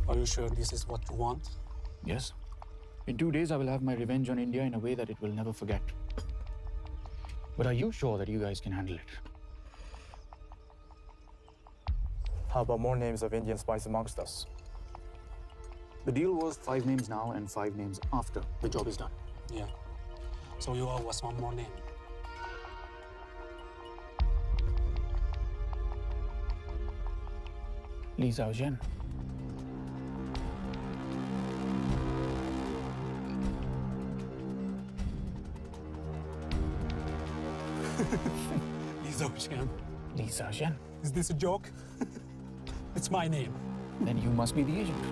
Are you sure this is what you want? Yes. In 2 days, I will have my revenge on India in a way that it will never forget. But are you sure that you guys can handle it? How about more names of Indian spies amongst us? The deal was 5 names now and 5 names after the job is done. Yeah. So you owe us one more name. Li Xiaojian. Li Xiaojian. Li Xiaojian. Is this a joke? It's my name. Then you must be the agent.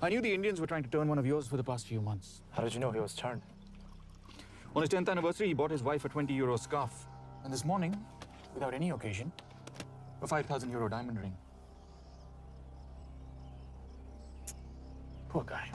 I knew the Indians were trying to turn one of yours for the past few months. How did you know he was turned? On his 10th anniversary, he bought his wife a 20-euro scarf. And this morning, without any occasion, a 5,000-euro diamond ring. Poor guy.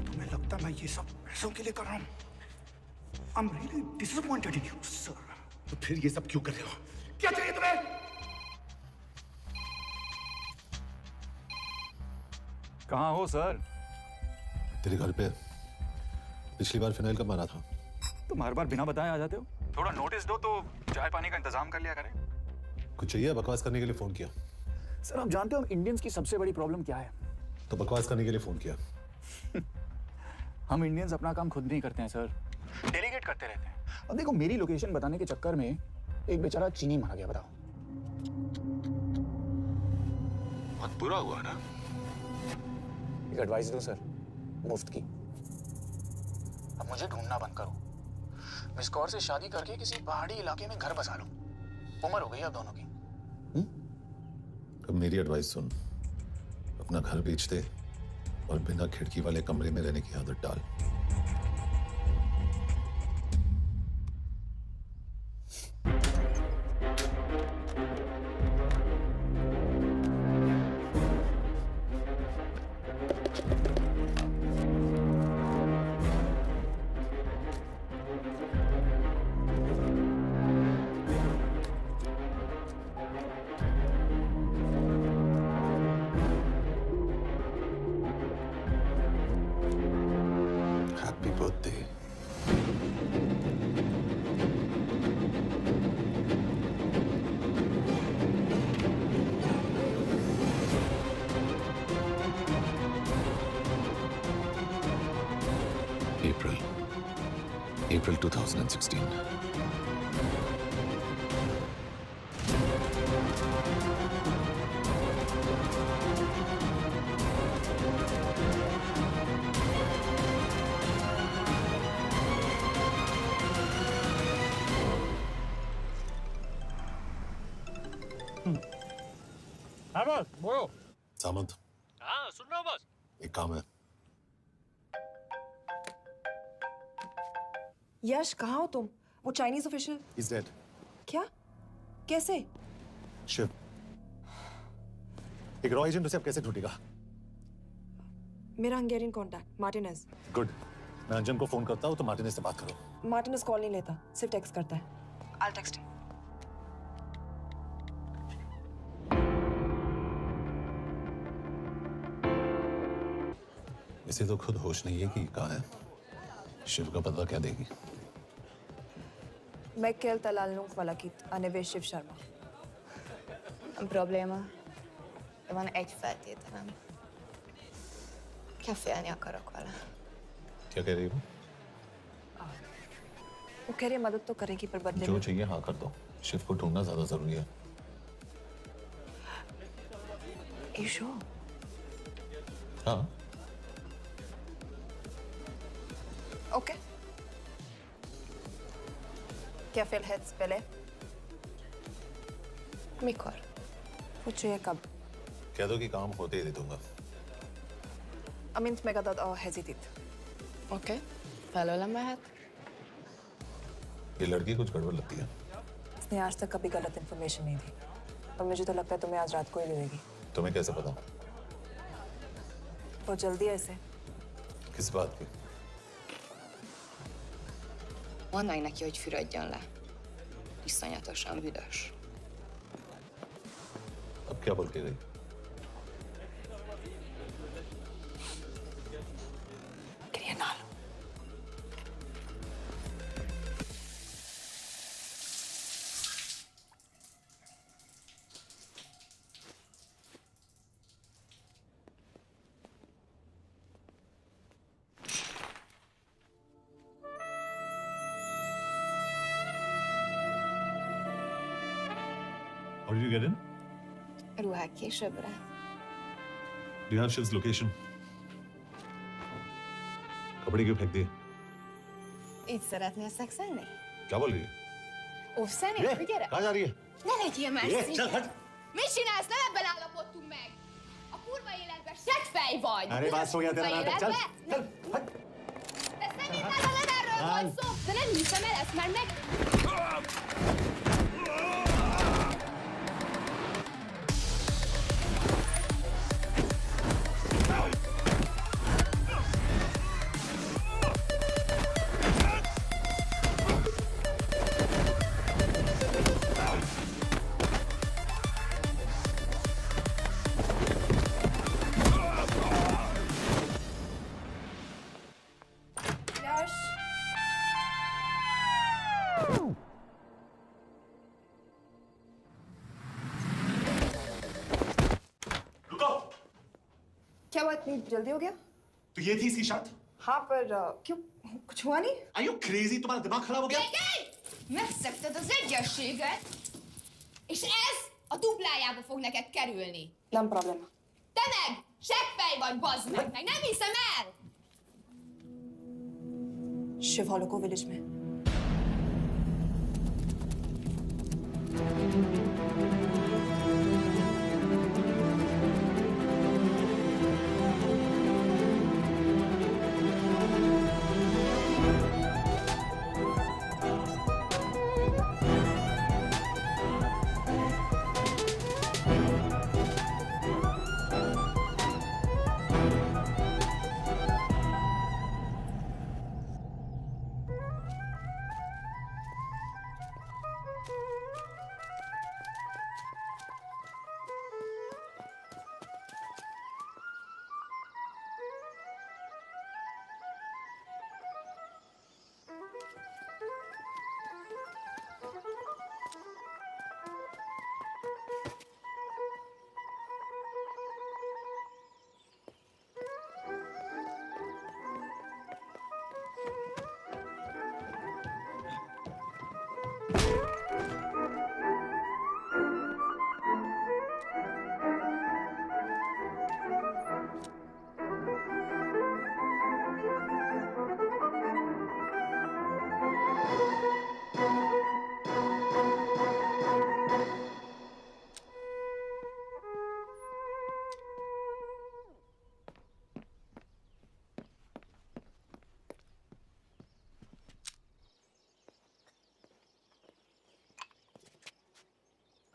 तुम्हें लगता मैं ये सब पैसों के लिए कर रहा हूँ? I'm really disappointed in you, sir. तो फिर ये सब क्यों कर रहे हो? क्या चाहिए तुम्हें? कहाँ हो सर? तेरे घर पे पिछली बार फिनाइल कब मारा था? तुम हर बार बिना बताए आ जाते हो। थोड़ा नोटिस दो तो चाय पानी का इंतजाम कर लिया करें। कुछ चाहिए? बकवास करने के लिए फोन किया। सर आप जानते हो इंडियंस की सबसे बड़ी प्रॉब्लम क्या है? तो बकवास करने के लिए फोन किया। हम इंडियंस अपना काम खुद नहीं करते हैं सर, डेलीगेट करते रहते हैं। अब देखो मेरी लोकेशन बताने के चक्कर में एक बेचारा चीनी मारा गया, बताओ। बहुत बुरा हुआ ना? एक एडवाइस दो सर, मुफ्त की। अब मुझे ढूंढना बंद करो। मिस कौर से शादी करके किसी पहाड़ी इलाके में घर बसा लो। उम्र हो गई अब दोनों की। अब मेरी एडवाइस सुन, अपना घर बेच दे और बिना खिड़की वाले कमरे में रहने की आदत डाल। Happy birthday. April 2016. हाँ बॉस, बोलो। सामंत, हाँ सुन रहा हूँ बॉस। एक काम है। यश कहाँ हो तुम? वो चाइनीज ऑफिशियल He's dead. क्या? कैसे? शिव, एक रॉ एजेंट उसे अब कैसे ढूंढेगा? मेरा हंगेरियन कॉन्टैक्ट मार्टिनेज। गुड, मैं अंजन को फोन करता हूँ तो मार्टिनेज से बात करो। मार्टिनेज कॉल नहीं लेता, सिर्फ टेक्स्ट करता है। I'll text him. इसे तो खुद होश नहीं है कि कहाँ है। शिव का पता क्या देगी? मैं केल talalnunk valakit, a neve Shiv Sharma. Probléma. Van egy feltételem. Kefélni akarok vele. क्या कह रही हो? वो कह रही है मदद तो करेगी पर बदले जो में चाहिए हाँ कर दो। शिव को ढूंढना ज्यादा जरूरी है। You sure? हाँ। Okay. क्या félhetsz bele? Mikor? Hogy csinálja kab? कह दो कि काम होते ही दे दूंगा। Amint megadad a hezitit. Oké, felőlem mehet. ये लड़की कुछ गड़बड़ लगती है। इसने आज तक कभी गलत इन्फॉर्मेशन नहीं दी और मुझे तो लगता है तुम्हें आज रात को ही दे देगी। तुम्हें कैसे पता? बहुत जल्दी है इसे। किस बात की? Mondd meg neki, hogy fürödjön le. Iszonyatosan büdös. अब क्या बोल के गई? How did you get in? Ruhák későbbre. Do you have Shiv's location? कपड़े क्यों फेंक दिए? Így szeretnél szexelni? क्या बोल रही है? Óvszeni? Gyere! कहाँ जा रही है? Ne legyél már Jé, szinte! csel, hagyd! Mit csinálsz? Nem ebben állapodtunk meg! A kurva életben seggfej vagy! अरे बात हो गया तेरा नाटक, चल! De szerintem nem erről volt szó! De nem hiszem el ezt, mert meg... क्या हुआ, इतनी जल्दी हो गया? तो ये थी इसकी शर्त? हाँ, पर क्यों? कुछ हुआ नहीं? Are you crazy? तुम्हारा दिमाग खराब हो गया? Megszegted az egyességet, és ez a duplájába fog neked kerülni. Nem probléma. Te meg! Seggfej vagy, bazd meg! Nem hiszem el! Shiv hollow को विलेज में।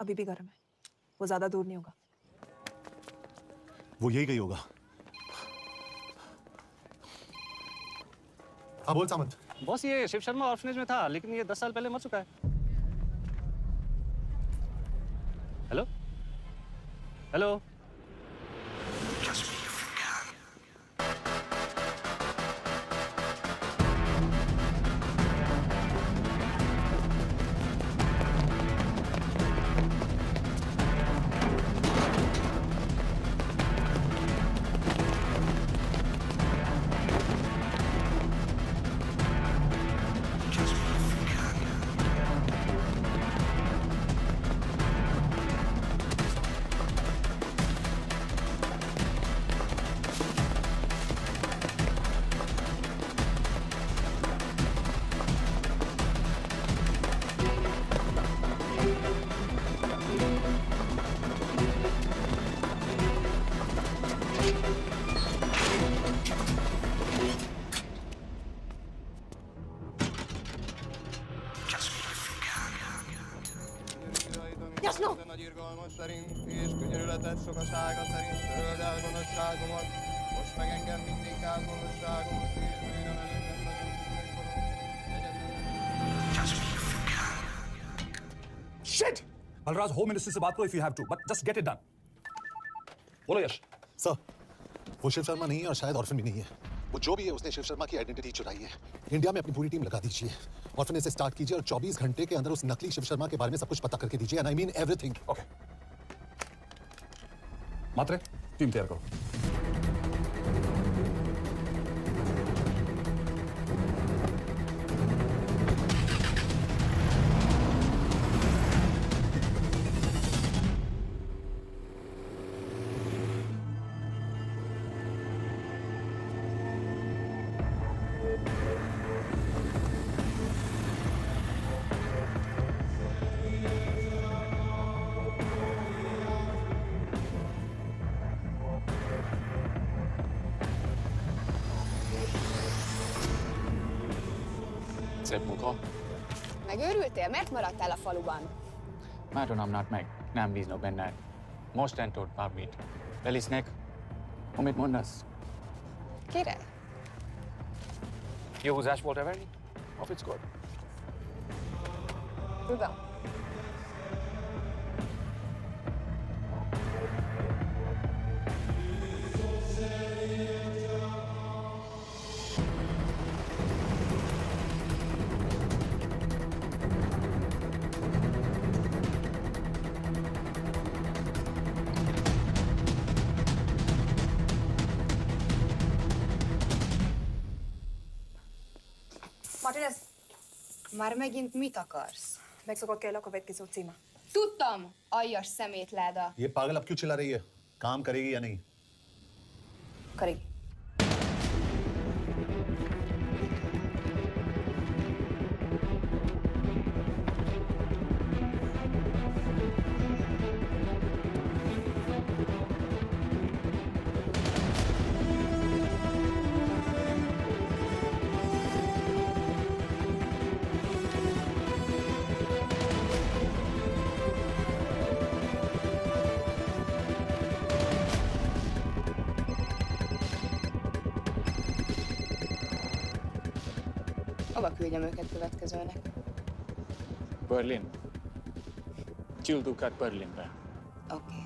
अभी भी गर्म है, वो ज्यादा दूर नहीं होगा। वो यही गई होगा। हाँ बोल सामंत। बॉस ये शिव शर्मा ऑर्फनेज में था, लेकिन ये 10 साल पहले मर चुका है। Hello hello Yes, no. Nagy irgalmas szerint és könyörületet sokasága szerint töröld el gonoszságomat, most meg engem mindinkább gonoszságomat és bűnöm előttem nagyon Shit! Balraj, Home Minister से बात करो if you have to, but just get it done. बोलो यश। Sir, वो शिव शर्मा नहीं है और शायद orphan भी नहीं है। वो जो भी है उसने शिव शर्मा की आइडेंटिटी चुराई है। इंडिया में अपनी पूरी टीम लगा दीजिए, ऑर्फनेज से स्टार्ट कीजिए और 24 घंटे के अंदर उस नकली शिव शर्मा के बारे में सब कुछ पता करके दीजिए। And I mean everything. Okay. Mhatre, team तैयार करो। Szép munka. Megőrültél? Miért maradtál a faluban? Már tudom, meg. Nem bíznak benned. Mostantól bármit. Belisnek, amit mondasz. Kire? Jó húzás volt everni? Off it's good. Tudom. Martinez, Már megint mit akarsz? megszokott kell a következő címa. Tudtam, aljas szemétláda. ये पागल अब क्यों चिल्ला रही है? काम करेगी या नहीं? करेगी। Hova küldjem őket következőnek? Berlin. Küldőket Berlinbe. Oké.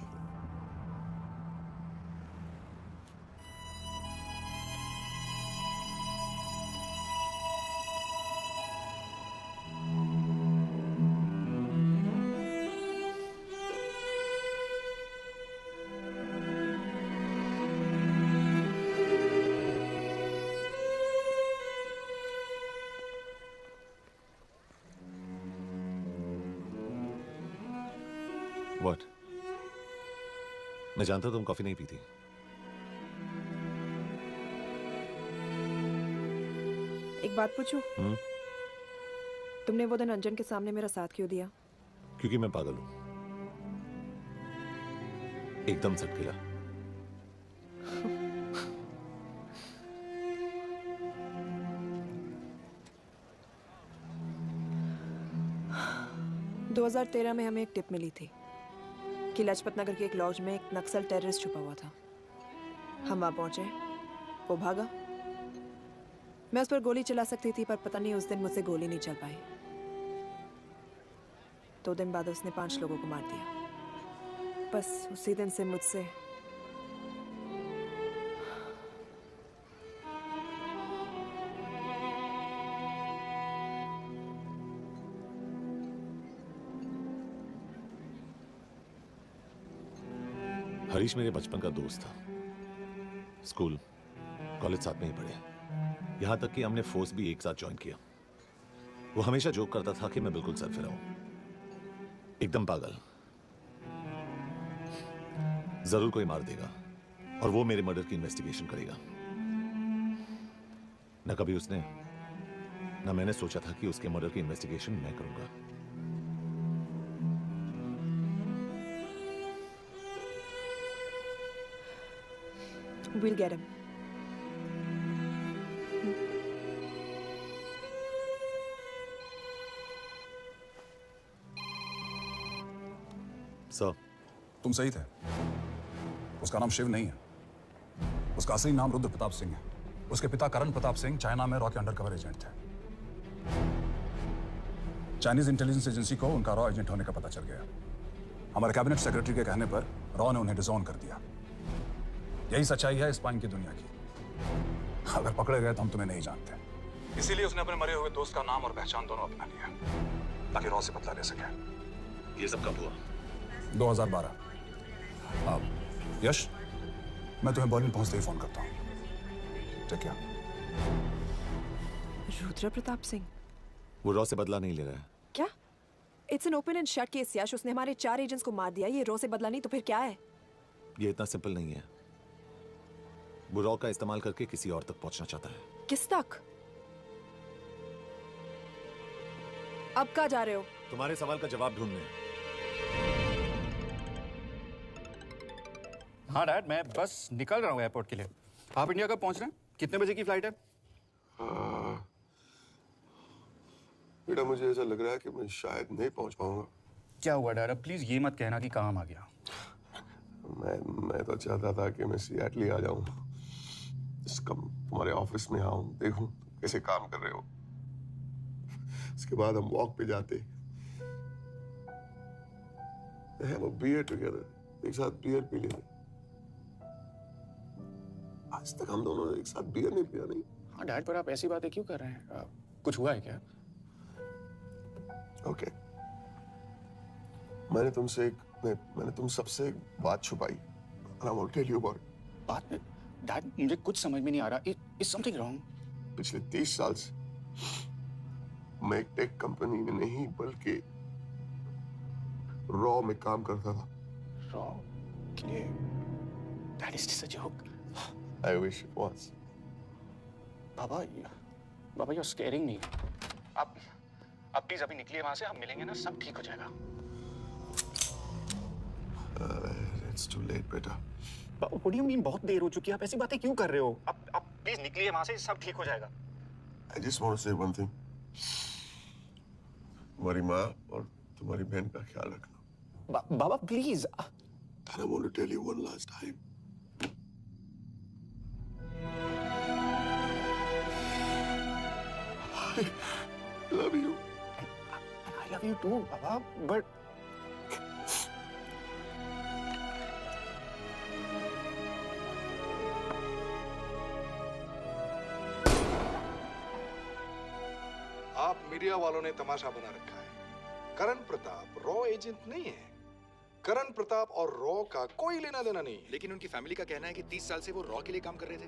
What? मैं जानता तुम कॉफी नहीं पीती। एक बात पूछूं? तुमने वो दिन अंजन के सामने मेरा साथ क्यों दिया? क्योंकि मैं पागल हूं, एकदम सटकेला। – 2013 में हमें एक टिप मिली थी कि लाजपत नगर के एक लॉज में एक नक्सल टेररिस्ट छुपा हुआ था। हम वहां पहुंचे, वो भागा। मैं उस पर गोली चला सकती थी, पर पता नहीं उस दिन मुझसे गोली नहीं चल पाई। 2 दिन बाद उसने 5 लोगों को मार दिया। बस उसी दिन से मुझसे हरीश मेरे बचपन का दोस्त था। स्कूल, कॉलेज साथ में ही पढ़े। यहां तक कि हमने फोर्स भी एक साथ ज्वाइन किया। वो हमेशा जोक करता था कि मैं बिल्कुल सरफिरा हूं, एकदम पागल। जरूर कोई मार देगा और वो मेरे मर्डर की इन्वेस्टिगेशन करेगा। न कभी उसने, न मैंने सोचा था कि उसके मर्डर की इन्वेस्टिगेशन मैं करूंगा। We'll get him. सर, तुम सही थे। उसका नाम शिव नहीं है। उसका असली नाम रुद्र प्रताप सिंह है। उसके पिता करण प्रताप सिंह चाइना में रॉ के अंडरकवर एजेंट थे। चाइनीज इंटेलिजेंस एजेंसी को उनका रॉ एजेंट होने का पता चल गया। हमारे कैबिनेट सेक्रेटरी के कहने पर रॉ ने उन्हें डिसऑन कर दिया। यही सच्चाई है स्पाइंग की दुनिया की। अगर पकड़े गए तो हम तुम्हें नहीं जानते। इसीलिए उसने अपने मरे हुए दोस्त का नाम और पहचान दोनों अपना लिया ताकि रॉ से बदला ले सके। ये सब कब हुआ? 2012। अब यश, मैं तुम्हें बर्लिन पहुंचते ही फोन करता हूँ। ठीक है? रुद्र प्रताप सिंह वो रॉ से बदला नहीं ले रहा है। क्या? It's an open and shut case Yash. उसने हमारे 4 एजेंट्स को मार दिया। ये रॉ से बदला नहीं तो फिर क्या है? ये इतना सिंपल नहीं है। वो रॉ का इस्तेमाल करके किसी और तक पहुंचना चाहता है। किस तक? अब कहाँ जा रहे हो? तुम्हारे सवाल का जवाब ढूंढने। हाँ डैड, मैं बस निकल रहा हूँ एयरपोर्ट के लिए। आप इंडिया कब पहुंच रहे हैं? कितने बजे की फ्लाइट है? बेटा, मुझे ऐसा लग रहा है कि मैं शायद नहीं पहुंच पाऊंगा। क्या हुआ डैड? अब प्लीज ये मत कहना कि काम आ गया। मैं तो चाहता था कि मैं सियाटली आ जाऊं, तुम्हारे ऑफिस में आऊं, देखूं कैसे काम कर रहे हो। उसके बाद हम वॉक पे जाते, have a beer together, एक साथ बियर पी लेते। आज तक हम दोनों ने एक साथ बियर नहीं पिया। नहीं। हाँ डैड, पर आप ऐसी बातें क्यों कर रहे हैं? कुछ हुआ है क्या? ओके। मैंने तुम सबसे एक बात छुपाई। And I will tell you about it. बात में डैड मुझे कुछ समझ में नहीं आ रहा। Is something wrong? पिछले 30 साल से मैं एक टेक कंपनी में नहीं बल्कि रॉ में काम करता था। रॉ के लिए? That is just a joke. I wish it was. Baba you're scaring me. आप प्लीज अभी निकलिए वहां से। हम मिलेंगे ना, सब ठीक हो जाएगा। It's too late, बेटा। What do you mean बहुत देर हो चुकी है? आप ऐसी बातें क्यों कर रहे हो? आप प्लीज निकलिए वहां से, सब ठीक हो जाएगा। I just want to say one thing. तुम्हारी माँ और तुम्हारी बहन का ख्याल रखना। बाबा please. And I want to tell you one last time. I love you. I love you too, Baba, but आप मीडिया वालों ने तमाशा बना रखा है। करण प्रताप रॉ एजेंट नहीं है। करण प्रताप और रॉ का कोई लेना देना नहीं है। लेकिन उनकी फैमिली का कहना है कि 30 साल से वो रॉ के लिए काम कर रहे थे।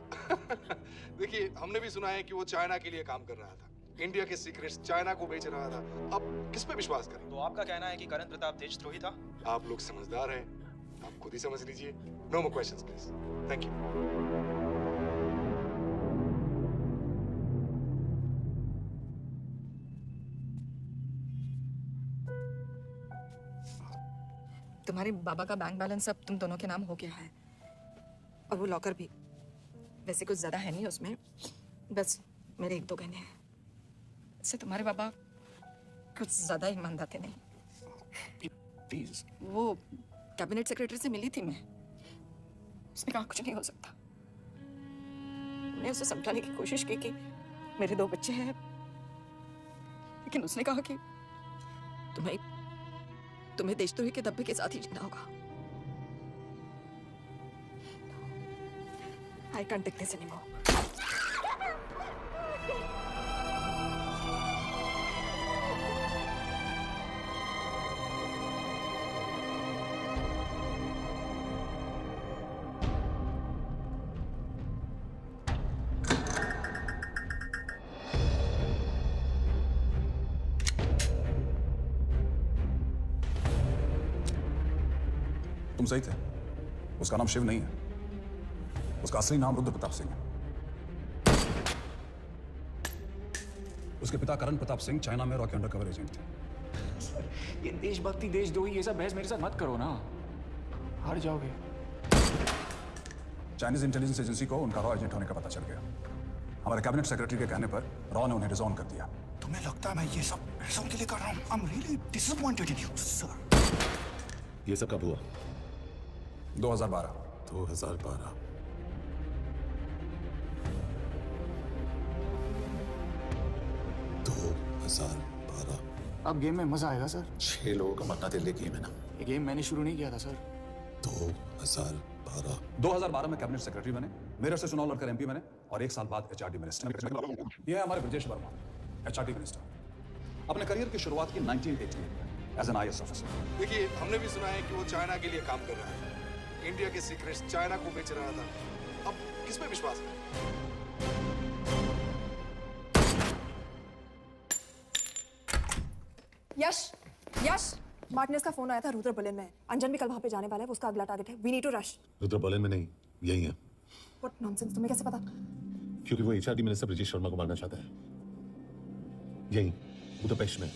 देखिए, हमने भी सुना है कि वो चाइना के लिए काम कर रहा था। इंडिया के सीक्रेट्स चाइना को बेच रहा था। अब किस पे विश्वास करें? तो आपका कहना है कि करण प्रताप देशद्रोही था? आप लोग समझदार हैं, आप खुद ही समझ लीजिए। No more questions please. Thank you. तुम्हारे बाबा का बैंक बैलेंस अब तुम दोनों के नाम हो गया है, और वो लॉकर भी। वैसे कुछ ज्यादा है नहीं उसमें, बस मेरे 1-2 गहने हैं। इससे तुम्हारे बाबा कुछ ज्यादा ईमानदार थे नहीं। प्लीज। वो कैबिनेट सेक्रेटरी से मिली थी मैं, उसने कहा कुछ नहीं हो सकता। मैंने उसे समझाने की कोशिश की कि मेरे 2 बच्चे हैं, लेकिन उसने कहा कि तुम्हें देशद्रोही के धब्बे के साथ ही जीना होगा। I can't take this anymore. तुम सही थे। उसका नाम शिव नहीं है। उसका असली नाम रुद्र प्रताप सिंह है। उसके पिता करण प्रताप सिंह चाइना में रॉ के अंडरकवर एजेंट थे। ये देशभक्ति देशद्रोही ये सब बहस मेरे साथ मत करो ना, हार जाओगे। चाइनीज इंटेलिजेंस एजेंसी को उनका रॉ एजेंट होने का पता चल गया। हमारे कैबिनेट सेक्रेटरी के कहने पर रॉ ने उन्हें डिसऑन कर दिया। तुम्हें लगता है मैं ये सब पैसों के लिए कर रहा हूँ? I'm really disappointed in you, sir. ये सब कब हुआ? 2012। 2012। अब गेम में मजा आएगा सर। 6 लोगों का मरना दिल गेम है ना। ये गेम मैंने शुरू नहीं किया था सर। 2012 में कैबिनेट सेक्रेटरी बने, मेरठ से चुनाव लड़कर एमपी बने और 1 साल बाद एचआरडी मिनिस्टर। ये है हमारे ब्रजेश वर्मा, एचआरडी मिनिस्टर। अपने करियर की शुरुआत की 1988 में एज एन आईएएस ऑफिसर। देखिए, हमने भी सुना है कि वो चाइना के लिए काम कर रहा है, इंडिया के सीक्रेट्स चाइना को बेच रहा था। अब किस पे विश्वास है? यश, मार्टिनेज का फोन आया था, रुद्र बर्लिन में। अंजन भी कल वहां पे जाने वाला है, वो उसका अगला टारगेट है। We need to rush. Rudra Berlin में नहीं, यही है। व्हाट नॉनसेंस, तुम्हें कैसे पता? क्योंकि वो एचआरडी मिनिस्टर ब्रिजेश शर्मा को मारना चाहता है। यही बुदापेस्ट में।